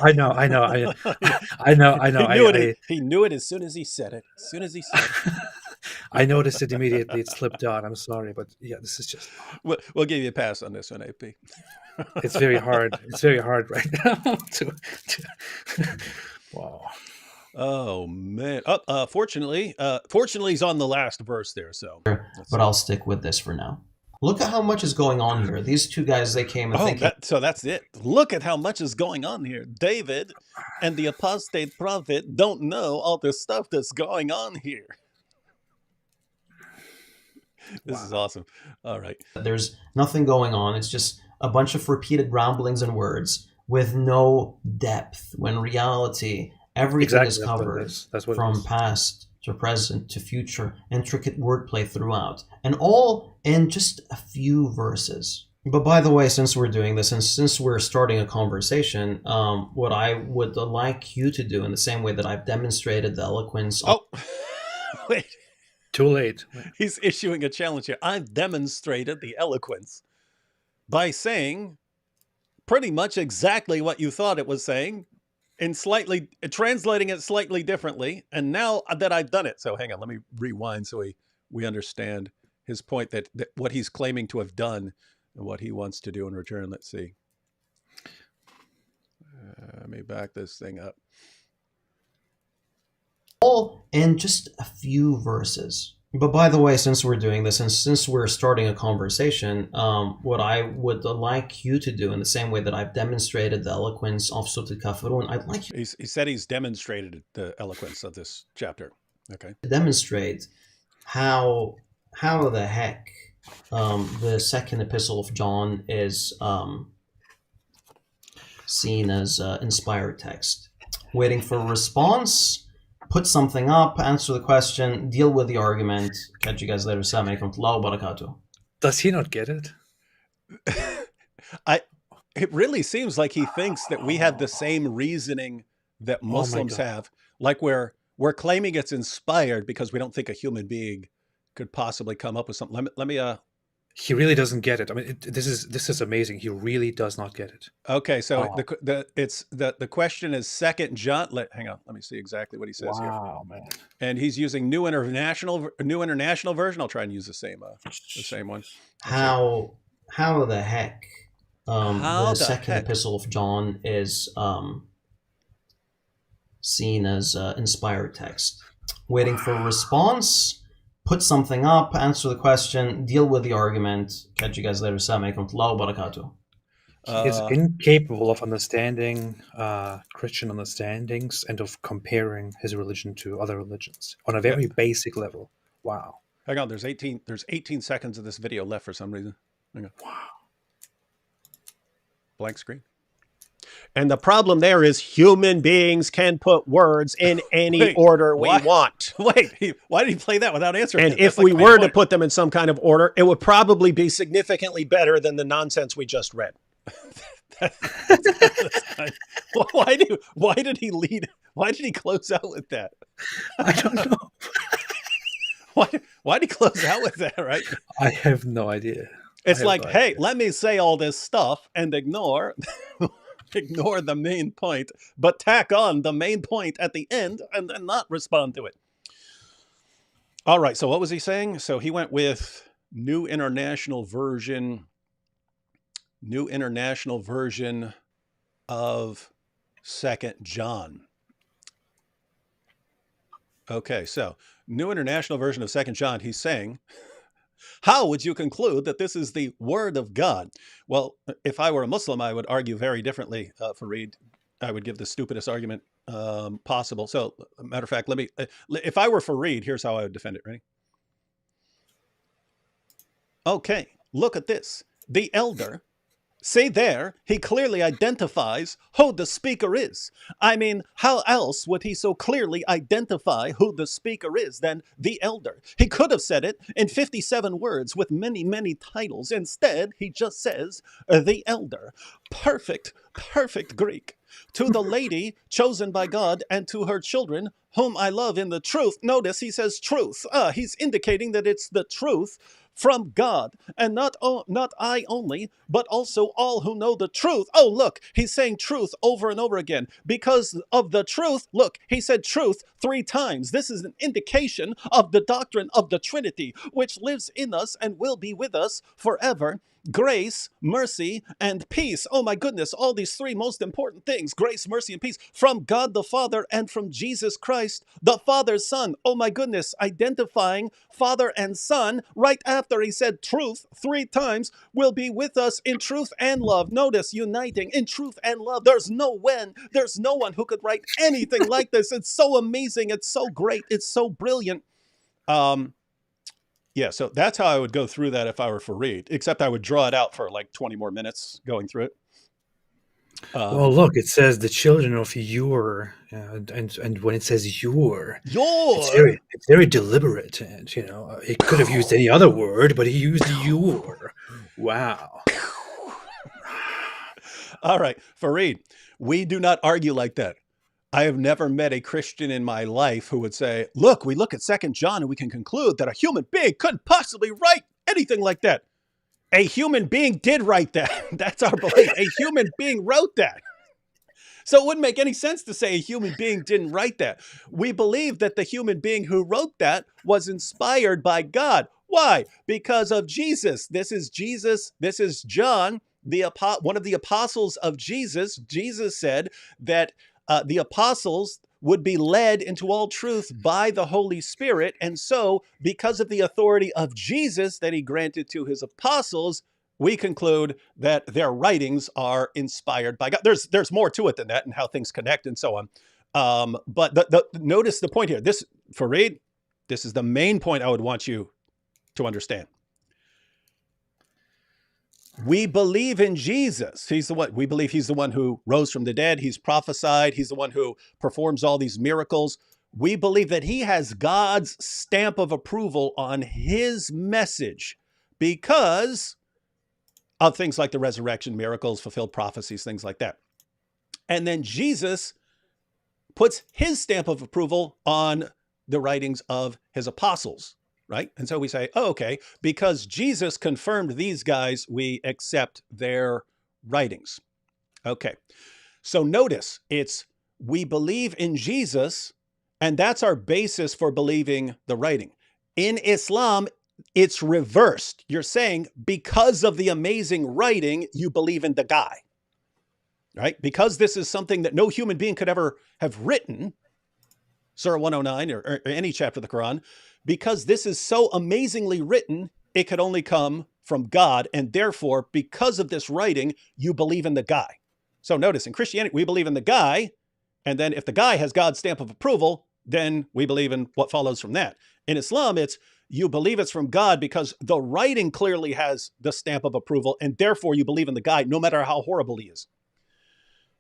I know, I know, I know, I know. He knew it. He knew it as soon as he said it. As soon as he said it. I noticed it immediately. It slipped out. I'm sorry, but yeah, this is just. We'll give you a pass on this one, AP. It's very hard. It's very hard right now Wow. Oh man. Fortunately, he's on the last verse there. So, but I'll stick with this for now. Look at how much is going on here. These two guys, they came and thinking. So that's it. Look at how much is going on here. David and the apostate prophet don't know all the stuff that's going on here. This is awesome. All right. There's nothing going on. It's just a bunch of repeated ramblings and words with no depth. When reality, everything is covered from past to present to future, intricate wordplay throughout, and all in just a few verses. But by the way, since we're doing this and since we're starting a conversation, what I would like you to do in the same way that I've demonstrated the eloquence. Wait. Too late. He's issuing a challenge here. I've demonstrated the eloquence by saying pretty much exactly what you thought it was saying, and translating it slightly differently. And now that I've done it, so hang on, let me rewind so we understand his point that what he's claiming to have done and what he wants to do in return. Let's see. Let me back this thing up. All in just a few verses. But by the way, since we're doing this and since we're starting a conversation, what I would like you to do in the same way that I've demonstrated the eloquence of Sut al-Kafirun, I'd like you. He said he's demonstrated the eloquence of this chapter. Okay. To demonstrate how the heck the second epistle of John is seen as inspired text. Waiting for a response. Put something up, answer the question, deal with the argument. Catch you guys later. Assalamu alaikum wa barakatuh. Does he not get it? It really seems like he thinks that we have the same reasoning that Muslims have. Like we're claiming it's inspired because we don't think a human being could possibly come up with something. Let me He really doesn't get it. I mean, this is amazing. He really does not get it. Okay, so the question is 2 John. Hang on, let me see exactly what he says here. Wow, man! And he's using New International Version. I'll try and use the same one. How the heck the second epistle of John is seen as inspired text? Waiting for a response. Put something up, answer the question, deal with the argument. Catch you guys later. Assalamu alaikum wa barakatuh. He is incapable of understanding Christian understandings and of comparing his religion to other religions on a very basic level. Wow. Hang on, there's 18 seconds of this video left for some reason. Hang on. Wow. Blank screen. And the problem there is human beings can put words in any order we want. Wait, why did he play that without answering? And if we were to put them in some kind of order, it would probably be significantly better than the nonsense we just read. Why did he lead? Why did he close out with that? I don't know. Why did he close out with that, right? I have no idea. It's like, hey, let me say all this stuff and ignore the main point, but tack on the main point at the end and then not respond to it. All right, so what was he saying? So he went with New International Version of 2 John. Okay, so New International Version of 2 John, he's saying How would you conclude that this is the word of God? Well, if I were a Muslim, I would argue very differently, Farid. I would give the stupidest argument possible. So, matter of fact, if I were Farid, here's how I would defend it. Ready? Okay, look at this. The elder, see there, he clearly identifies who the speaker is. I mean, how else would he so clearly identify who the speaker is than the elder? He could have said it in 57 words with many, many titles. Instead, he just says, the elder. Perfect, perfect Greek. To the lady chosen by God and to her children, whom I love in the truth. Notice he says truth. He's indicating that it's the truth from God, and not I only, but also all who know the truth. Oh, look, he's saying truth over and over again. Because of the truth, look, he said truth 3 times. This is an indication of the doctrine of the Trinity, which lives in us and will be with us forever. Grace, mercy, and peace. Oh my goodness, all these 3 most important things, grace, mercy, and peace, from God the Father and from Jesus Christ, the Father's Son. Oh my goodness, identifying Father and Son right after he said truth 3 times, will be with us in truth and love. Notice, uniting in truth and love. There's no one who could write anything like this. It's so amazing. It's so great. It's so brilliant. Yeah, so that's how I would go through that if I were Farid, except I would draw it out for like 20 more minutes going through it. Well, look, it says the children of your, and when it says your, it's very deliberate, and he could have used any other word, but he used your. Wow. All right, Farid, we do not argue like that. I have never met a Christian in my life who would say, look, we look at 2 John and we can conclude that a human being couldn't possibly write anything like that. A human being did write that. That's our belief. A human being wrote that. So it wouldn't make any sense to say a human being didn't write that. We believe that the human being who wrote that was inspired by God. Why? Because of Jesus. This is Jesus. This is John, one of the apostles of Jesus. Jesus said that the apostles would be led into all truth by the Holy Spirit. And so, because of the authority of Jesus that he granted to his apostles, we conclude that their writings are inspired by God. There's more to it than that and how things connect and so on. But notice the point here. This, Farid, this is the main point I would want you to understand. We believe in Jesus. We believe he's the one who rose from the dead. He's prophesied. He's the one who performs all these miracles. We believe that he has God's stamp of approval on his message because of things like the resurrection, miracles, fulfilled prophecies, things like that. And then Jesus puts his stamp of approval on the writings of his apostles. Right? And so we say, oh, okay, because Jesus confirmed these guys, we accept their writings. Okay. So notice we believe in Jesus, and that's our basis for believing the writing. In Islam, it's reversed. You're saying because of the amazing writing, you believe in the guy. Right? Because this is something that no human being could ever have written, Surah 109 or any chapter of the Quran, because this is so amazingly written, it could only come from God. And therefore, because of this writing, you believe in the guy. So notice in Christianity, we believe in the guy. And then if the guy has God's stamp of approval, then we believe in what follows from that. In Islam, it's you believe it's from God because the writing clearly has the stamp of approval. And therefore, you believe in the guy, no matter how horrible he is.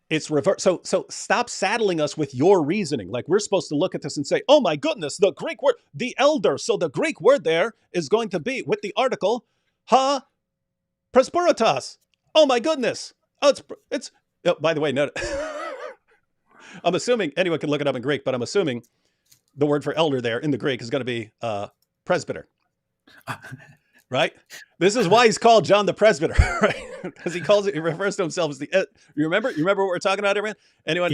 It's reverse. So stop saddling us with your reasoning. Like we're supposed to look at this and say, oh my goodness, the Greek word, the elder. So the Greek word there is going to be with the article, presbyteritas. Oh my goodness. Oh, by the way, no, I'm assuming anyone can look it up in Greek, but I'm assuming the word for elder there in the Greek is going to be presbyter. Right? This is why he's called John the Presbyter, right? Because he refers to himself as the. You remember what we're talking about, everyone? Anyone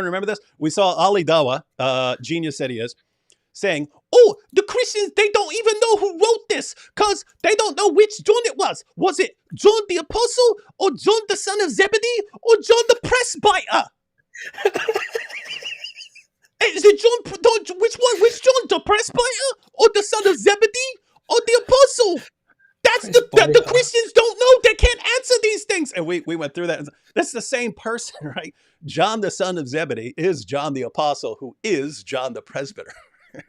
remember this? We saw Ali Dawa, genius that he is, saying, "Oh, the Christians, they don't even know who wrote this because they don't know which John it was. Was it John the Apostle or John the son of Zebedee or John the Presbyter?" Is it John? Which one? Which John? The Presbyter or the son of Zebedee? Oh, the apostle. That's Praise the by Christians don't know. They can't answer these things. And we went through that. That's the same person, right? John, the son of Zebedee, is John the apostle, who is John the presbyter.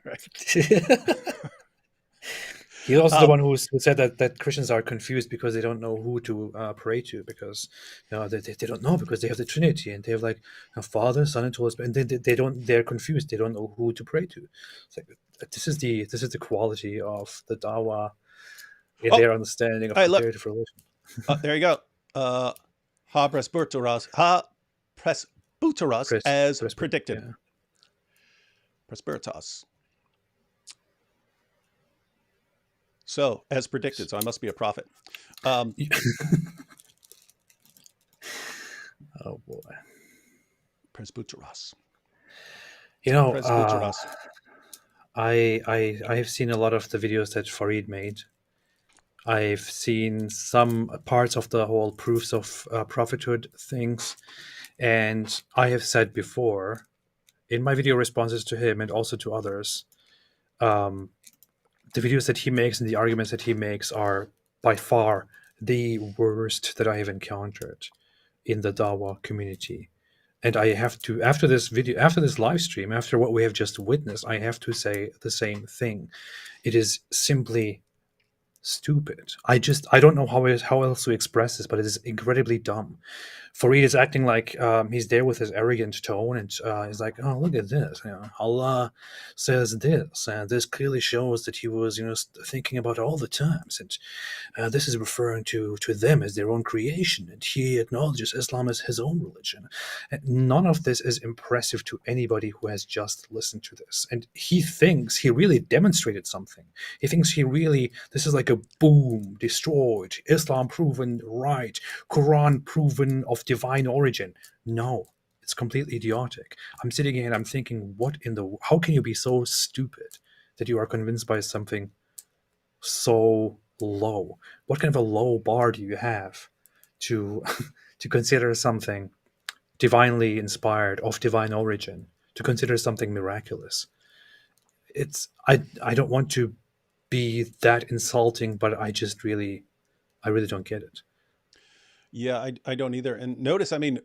Right? He's also the one who said that Christians are confused because they don't know who to pray to, because they don't know, because they have the Trinity and they have like a Father, Son, and Holy Spirit, and they're confused. They don't know who to pray to. It's like, this is the quality of the Dawa in their understanding of comparative religion. There you go. Ha presbyteros as predicted. Yeah. Presbyteros. So, as predicted, so I must be a prophet. Oh boy. Presbyteros. Presbyteros. I have seen a lot of the videos that Farid made. I've seen some parts of the whole proofs of prophethood things, and I have said before in my video responses to him and also to others, the videos that he makes and the arguments that he makes are by far the worst that I have encountered in the Dawa community. And I have to, after this live stream, after what we have just witnessed, I have to say the same thing. It is simply stupid. I don't know how else to express this, but it is incredibly dumb. Farid is acting like he's there with his arrogant tone, and he's like, "Oh, look at this! Allah says this, and this clearly shows that he was, thinking about all the times, and this is referring to them as their own creation, and he acknowledges Islam as his own religion." And none of this is impressive to anybody who has just listened to this, and he thinks he really demonstrated something. He thinks this is like a boom, destroyed, Islam proven right, Quran proven of divine origin. No, it's completely idiotic. I'm sitting here and I'm thinking, how can you be so stupid that you are convinced by something so low? What kind of a low bar do you have to to consider something divinely inspired, of divine origin, to consider something miraculous? I don't want to be that insulting, but I really don't get it. Yeah, I don't either. And notice, I mean,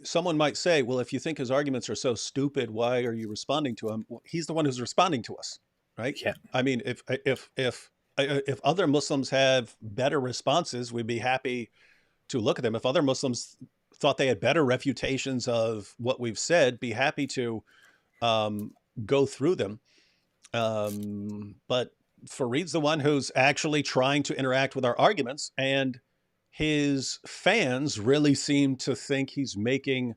someone might say, well, if you think his arguments are so stupid, why are you responding to him? Well, he's the one who's responding to us, right? Yeah. I mean, if other Muslims have better responses, we'd be happy to look at them. If other Muslims thought they had better refutations of what we've said, be happy to go through them. But Farid's the one who's actually trying to interact with our arguments, and his fans really seem to think he's making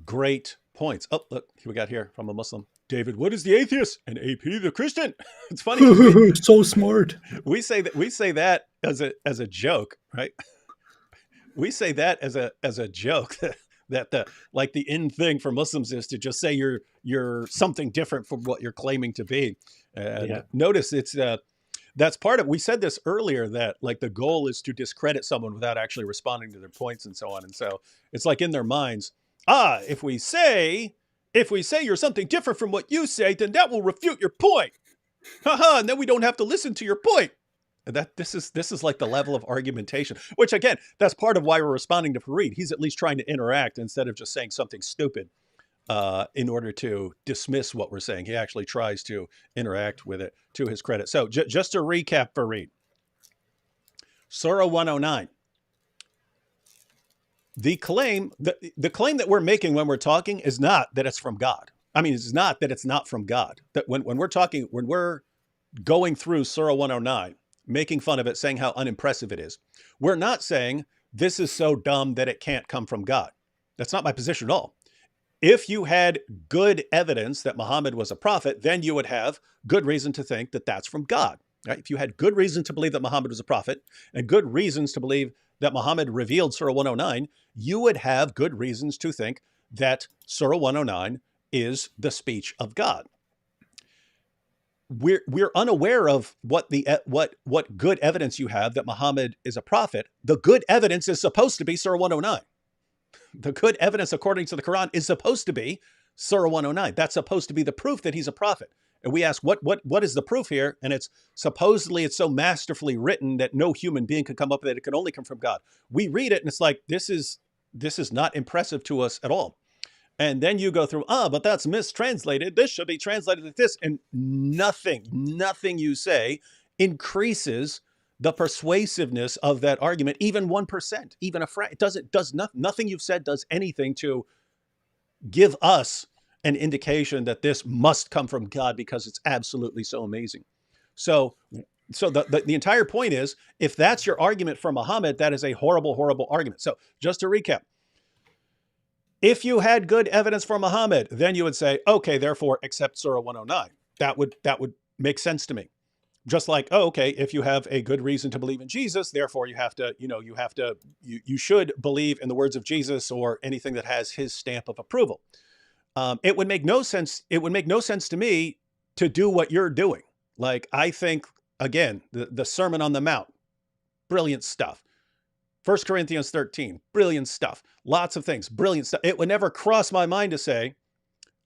great points. Oh, look, we got here from a Muslim. David, what is the atheist? And AP the Christian. It's funny. So smart. We say that as a joke, right? We say that as a joke that the in thing for Muslims is to just say you're something different from what you're claiming to be. And notice it's that's part of, we said this earlier, that like the goal is to discredit someone without actually responding to their points and so on. And so it's like in their minds, if we say you're something different from what you say, then that will refute your point. And then we don't have to listen to your point. And this is like the level of argumentation, which again, that's part of why we're responding to Farid. He's at least trying to interact instead of just saying something stupid in order to dismiss what we're saying. He actually tries to interact with it, to his credit. So just to recap, Farid, Surah 109. The claim that we're making when we're talking is not that it's from God. I mean, it's not that it's not from God. That when we're going through Surah 109, making fun of it, saying how unimpressive it is, we're not saying this is so dumb that it can't come from God. That's not my position at all. If you had good evidence that Muhammad was a prophet, then you would have good reason to think that that's from God. Right? If you had good reason to believe that Muhammad was a prophet and good reasons to believe that Muhammad revealed Surah 109, you would have good reasons to think that Surah 109 is the speech of God. We're unaware of what good evidence you have that Muhammad is a prophet. The good evidence is supposed to be Surah 109. The good evidence, according to the Quran, is supposed to be Surah 109. That's supposed to be the proof that he's a prophet. And we ask, what is the proof here? And it's supposedly it's so masterfully written that no human being could come up with it. It can only come from God. We read it and it's like, this is not impressive to us at all. And then you go through, but that's mistranslated. This should be translated like this. And nothing you say increases the persuasiveness of that argument, even 1%, even a fraction. Nothing you've said does anything to give us an indication that this must come from God because it's absolutely so amazing. So the entire point is, if that's your argument for Muhammad, that is a horrible, horrible argument. So just to recap, if you had good evidence for Muhammad, then you would say, okay, therefore accept Surah 109. That would make sense to me. Just like, okay, if you have a good reason to believe in Jesus, therefore you should believe in the words of Jesus or anything that has his stamp of approval. It would make no sense. It would make no sense to me to do what you're doing. Like, I think, again, the Sermon on the Mount, brilliant stuff. 1 Corinthians 13, brilliant stuff. Lots of things, brilliant stuff. It would never cross my mind to say,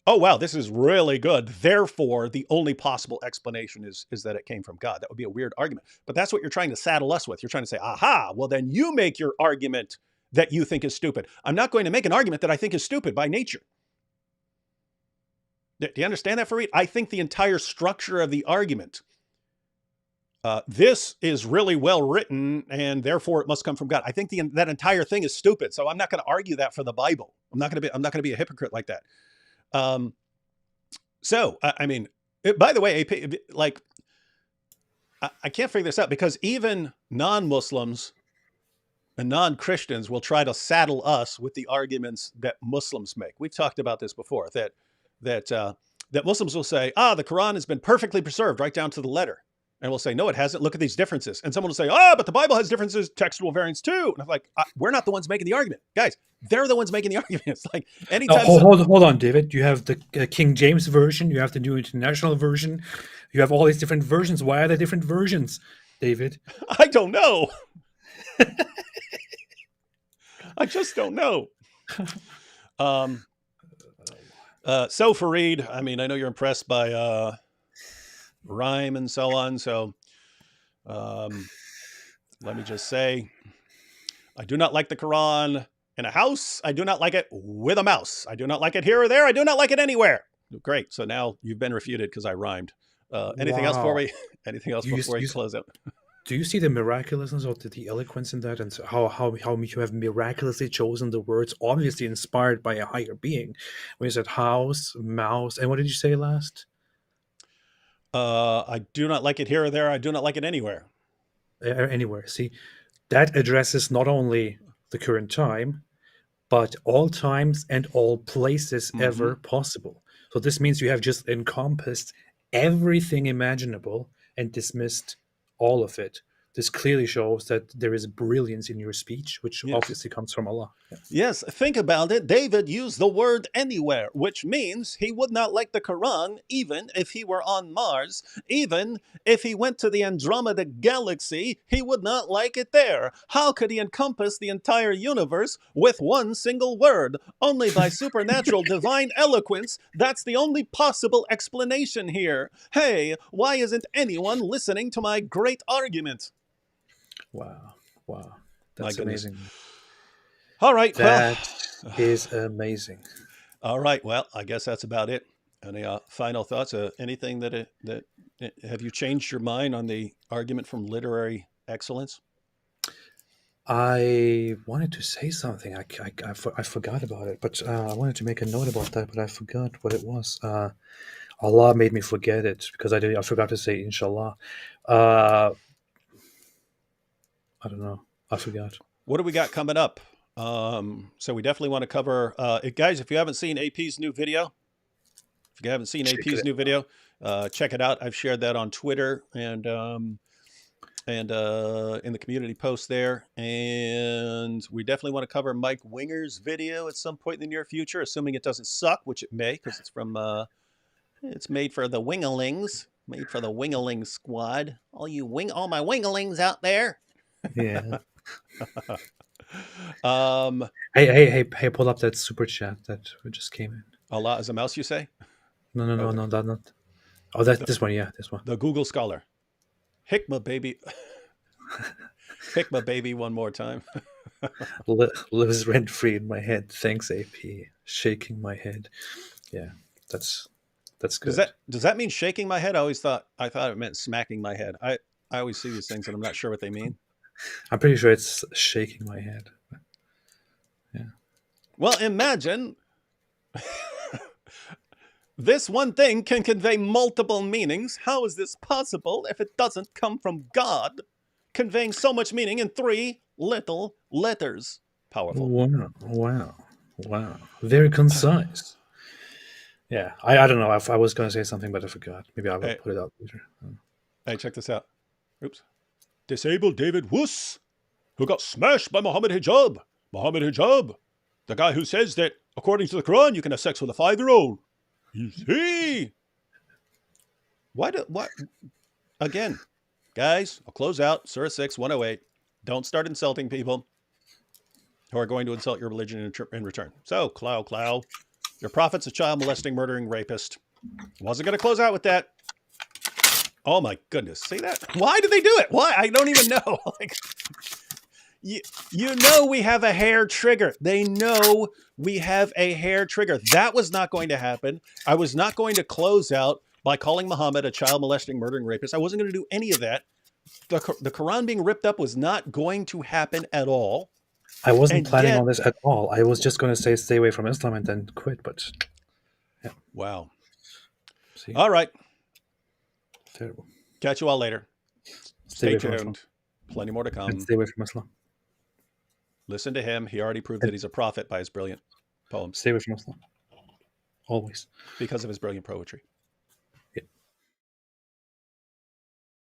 oh, wow, this is really good. Therefore, the only possible explanation is that it came from God. That would be a weird argument. But that's what you're trying to saddle us with. You're trying to say, aha, well, then you make your argument that you think is stupid. I'm not going to make an argument that I think is stupid by nature. Do you understand that, Farid? I think the entire structure of the argument, this is really well written, and therefore it must come from God. I think that entire thing is stupid. So I'm not going to argue that for the Bible. I'm not going to be a hypocrite like that. I mean, by the way, AP, like, I can't figure this out because even non-Muslims and non-Christians will try to saddle us with the arguments that Muslims make. We've talked about this before, that Muslims will say, the Quran has been perfectly preserved right down to the letter. And we'll say, no, it hasn't. Look at these differences. And someone will say, but the Bible has differences, textual variants too. And I'm like, we're not the ones making the argument. Guys, they're the ones making the arguments. Like, anytime. Hold on, David. You have the King James version. You have the New International version. You have all these different versions. Why are there different versions, David? I don't know. I just don't know. So Farid, I mean, I know you're impressed by rhyme and so on. So let me just say, I do not like the Quran in a house. I do not like it with a mouse. I do not like it here or there. I do not like it anywhere. Great. So now you've been refuted because I rhymed. Anything else before we close out? Do you see the miraculousness of the eloquence in that, and how you have miraculously chosen the words, obviously inspired by a higher being? When you said house, mouse, and what did you say last? I do not like it here or there. I do not like it anywhere. Anywhere. See, that addresses not only the current time, but all times and all places ever possible. So this means you have just encompassed everything imaginable and dismissed all of it. This clearly shows that there is brilliance in your speech, which obviously comes from Allah. Yes, think about it. David used the word anywhere, which means he would not like the Quran even if he were on Mars. Even if he went to the Andromeda galaxy, he would not like it there. How could he encompass the entire universe with one single word? Only by supernatural divine eloquence. That's the only possible explanation here. Hey, why isn't anyone listening to my great argument? Wow. That's amazing. All right. That is amazing. All right. Well, I guess that's about it. Any final thoughts? Anything that have you changed your mind on the argument from literary excellence? I wanted to say something. I forgot about it, but I wanted to make a note about that, but I forgot what it was. Allah made me forget it because I forgot to say inshallah. I don't know. I forgot. What do we got coming up? So we definitely want to cover guys, if you haven't seen AP's new video, check it out. I've shared that on Twitter and in the community post there. And we definitely want to cover Mike Winger's video at some point in the near future, assuming it doesn't suck, which it may, because it's from it's made for the Wingalings, made for the Wingaling squad. All my Wingalings out there. Yeah. Hey, pull up that super chat that just came in. Allah is a mouse, you say? No, that not. Oh, this one, yeah, this one. The Google Scholar. Hikmah, baby. Hikmah, baby, one more time. Lives rent free in my head. Thanks, AP. Shaking my head. Yeah, that's good. Does that mean shaking my head? I thought it meant smacking my head. I always see these things and I'm not sure what they mean. I'm pretty sure it's shaking my head. Yeah. Well, imagine this one thing can convey multiple meanings. How is this possible if it doesn't come from God, conveying so much meaning in 3 little letters? Powerful. Wow. Very concise. Yeah, I don't know if I was going to say something, but I forgot. Maybe I will put it out later. Hey, check this out. Oops. Disabled David Wuss, who got smashed by Muhammad Hijab. Muhammad Hijab, the guy who says that, according to the Quran, you can have sex with a 5-year-old. He's he. What? Again, guys, I'll close out. Surah 6, 108. Don't start insulting people who are going to insult your religion in return. So, Clow, your prophet's a child molesting, murdering rapist. Wasn't going to close out with that. Oh my goodness. See that? Why did they do it? Why? I don't even know. Like, you know we have a hair trigger. They know we have a hair trigger. That was not going to happen. I was not going to close out by calling Muhammad a child molesting, murdering rapist. I wasn't going to do any of that. The Quran being ripped up was not going to happen at all. I wasn't planning on this at all. I was just going to say stay away from Islam and then quit, but yeah. Wow. See? All right. Terrible. Catch you all later. Stay tuned. Plenty more to come. And stay away from Islam. Listen to him. He already proved that he's a prophet by his brilliant poems. Stay away from Islam. Always. Because of his brilliant poetry.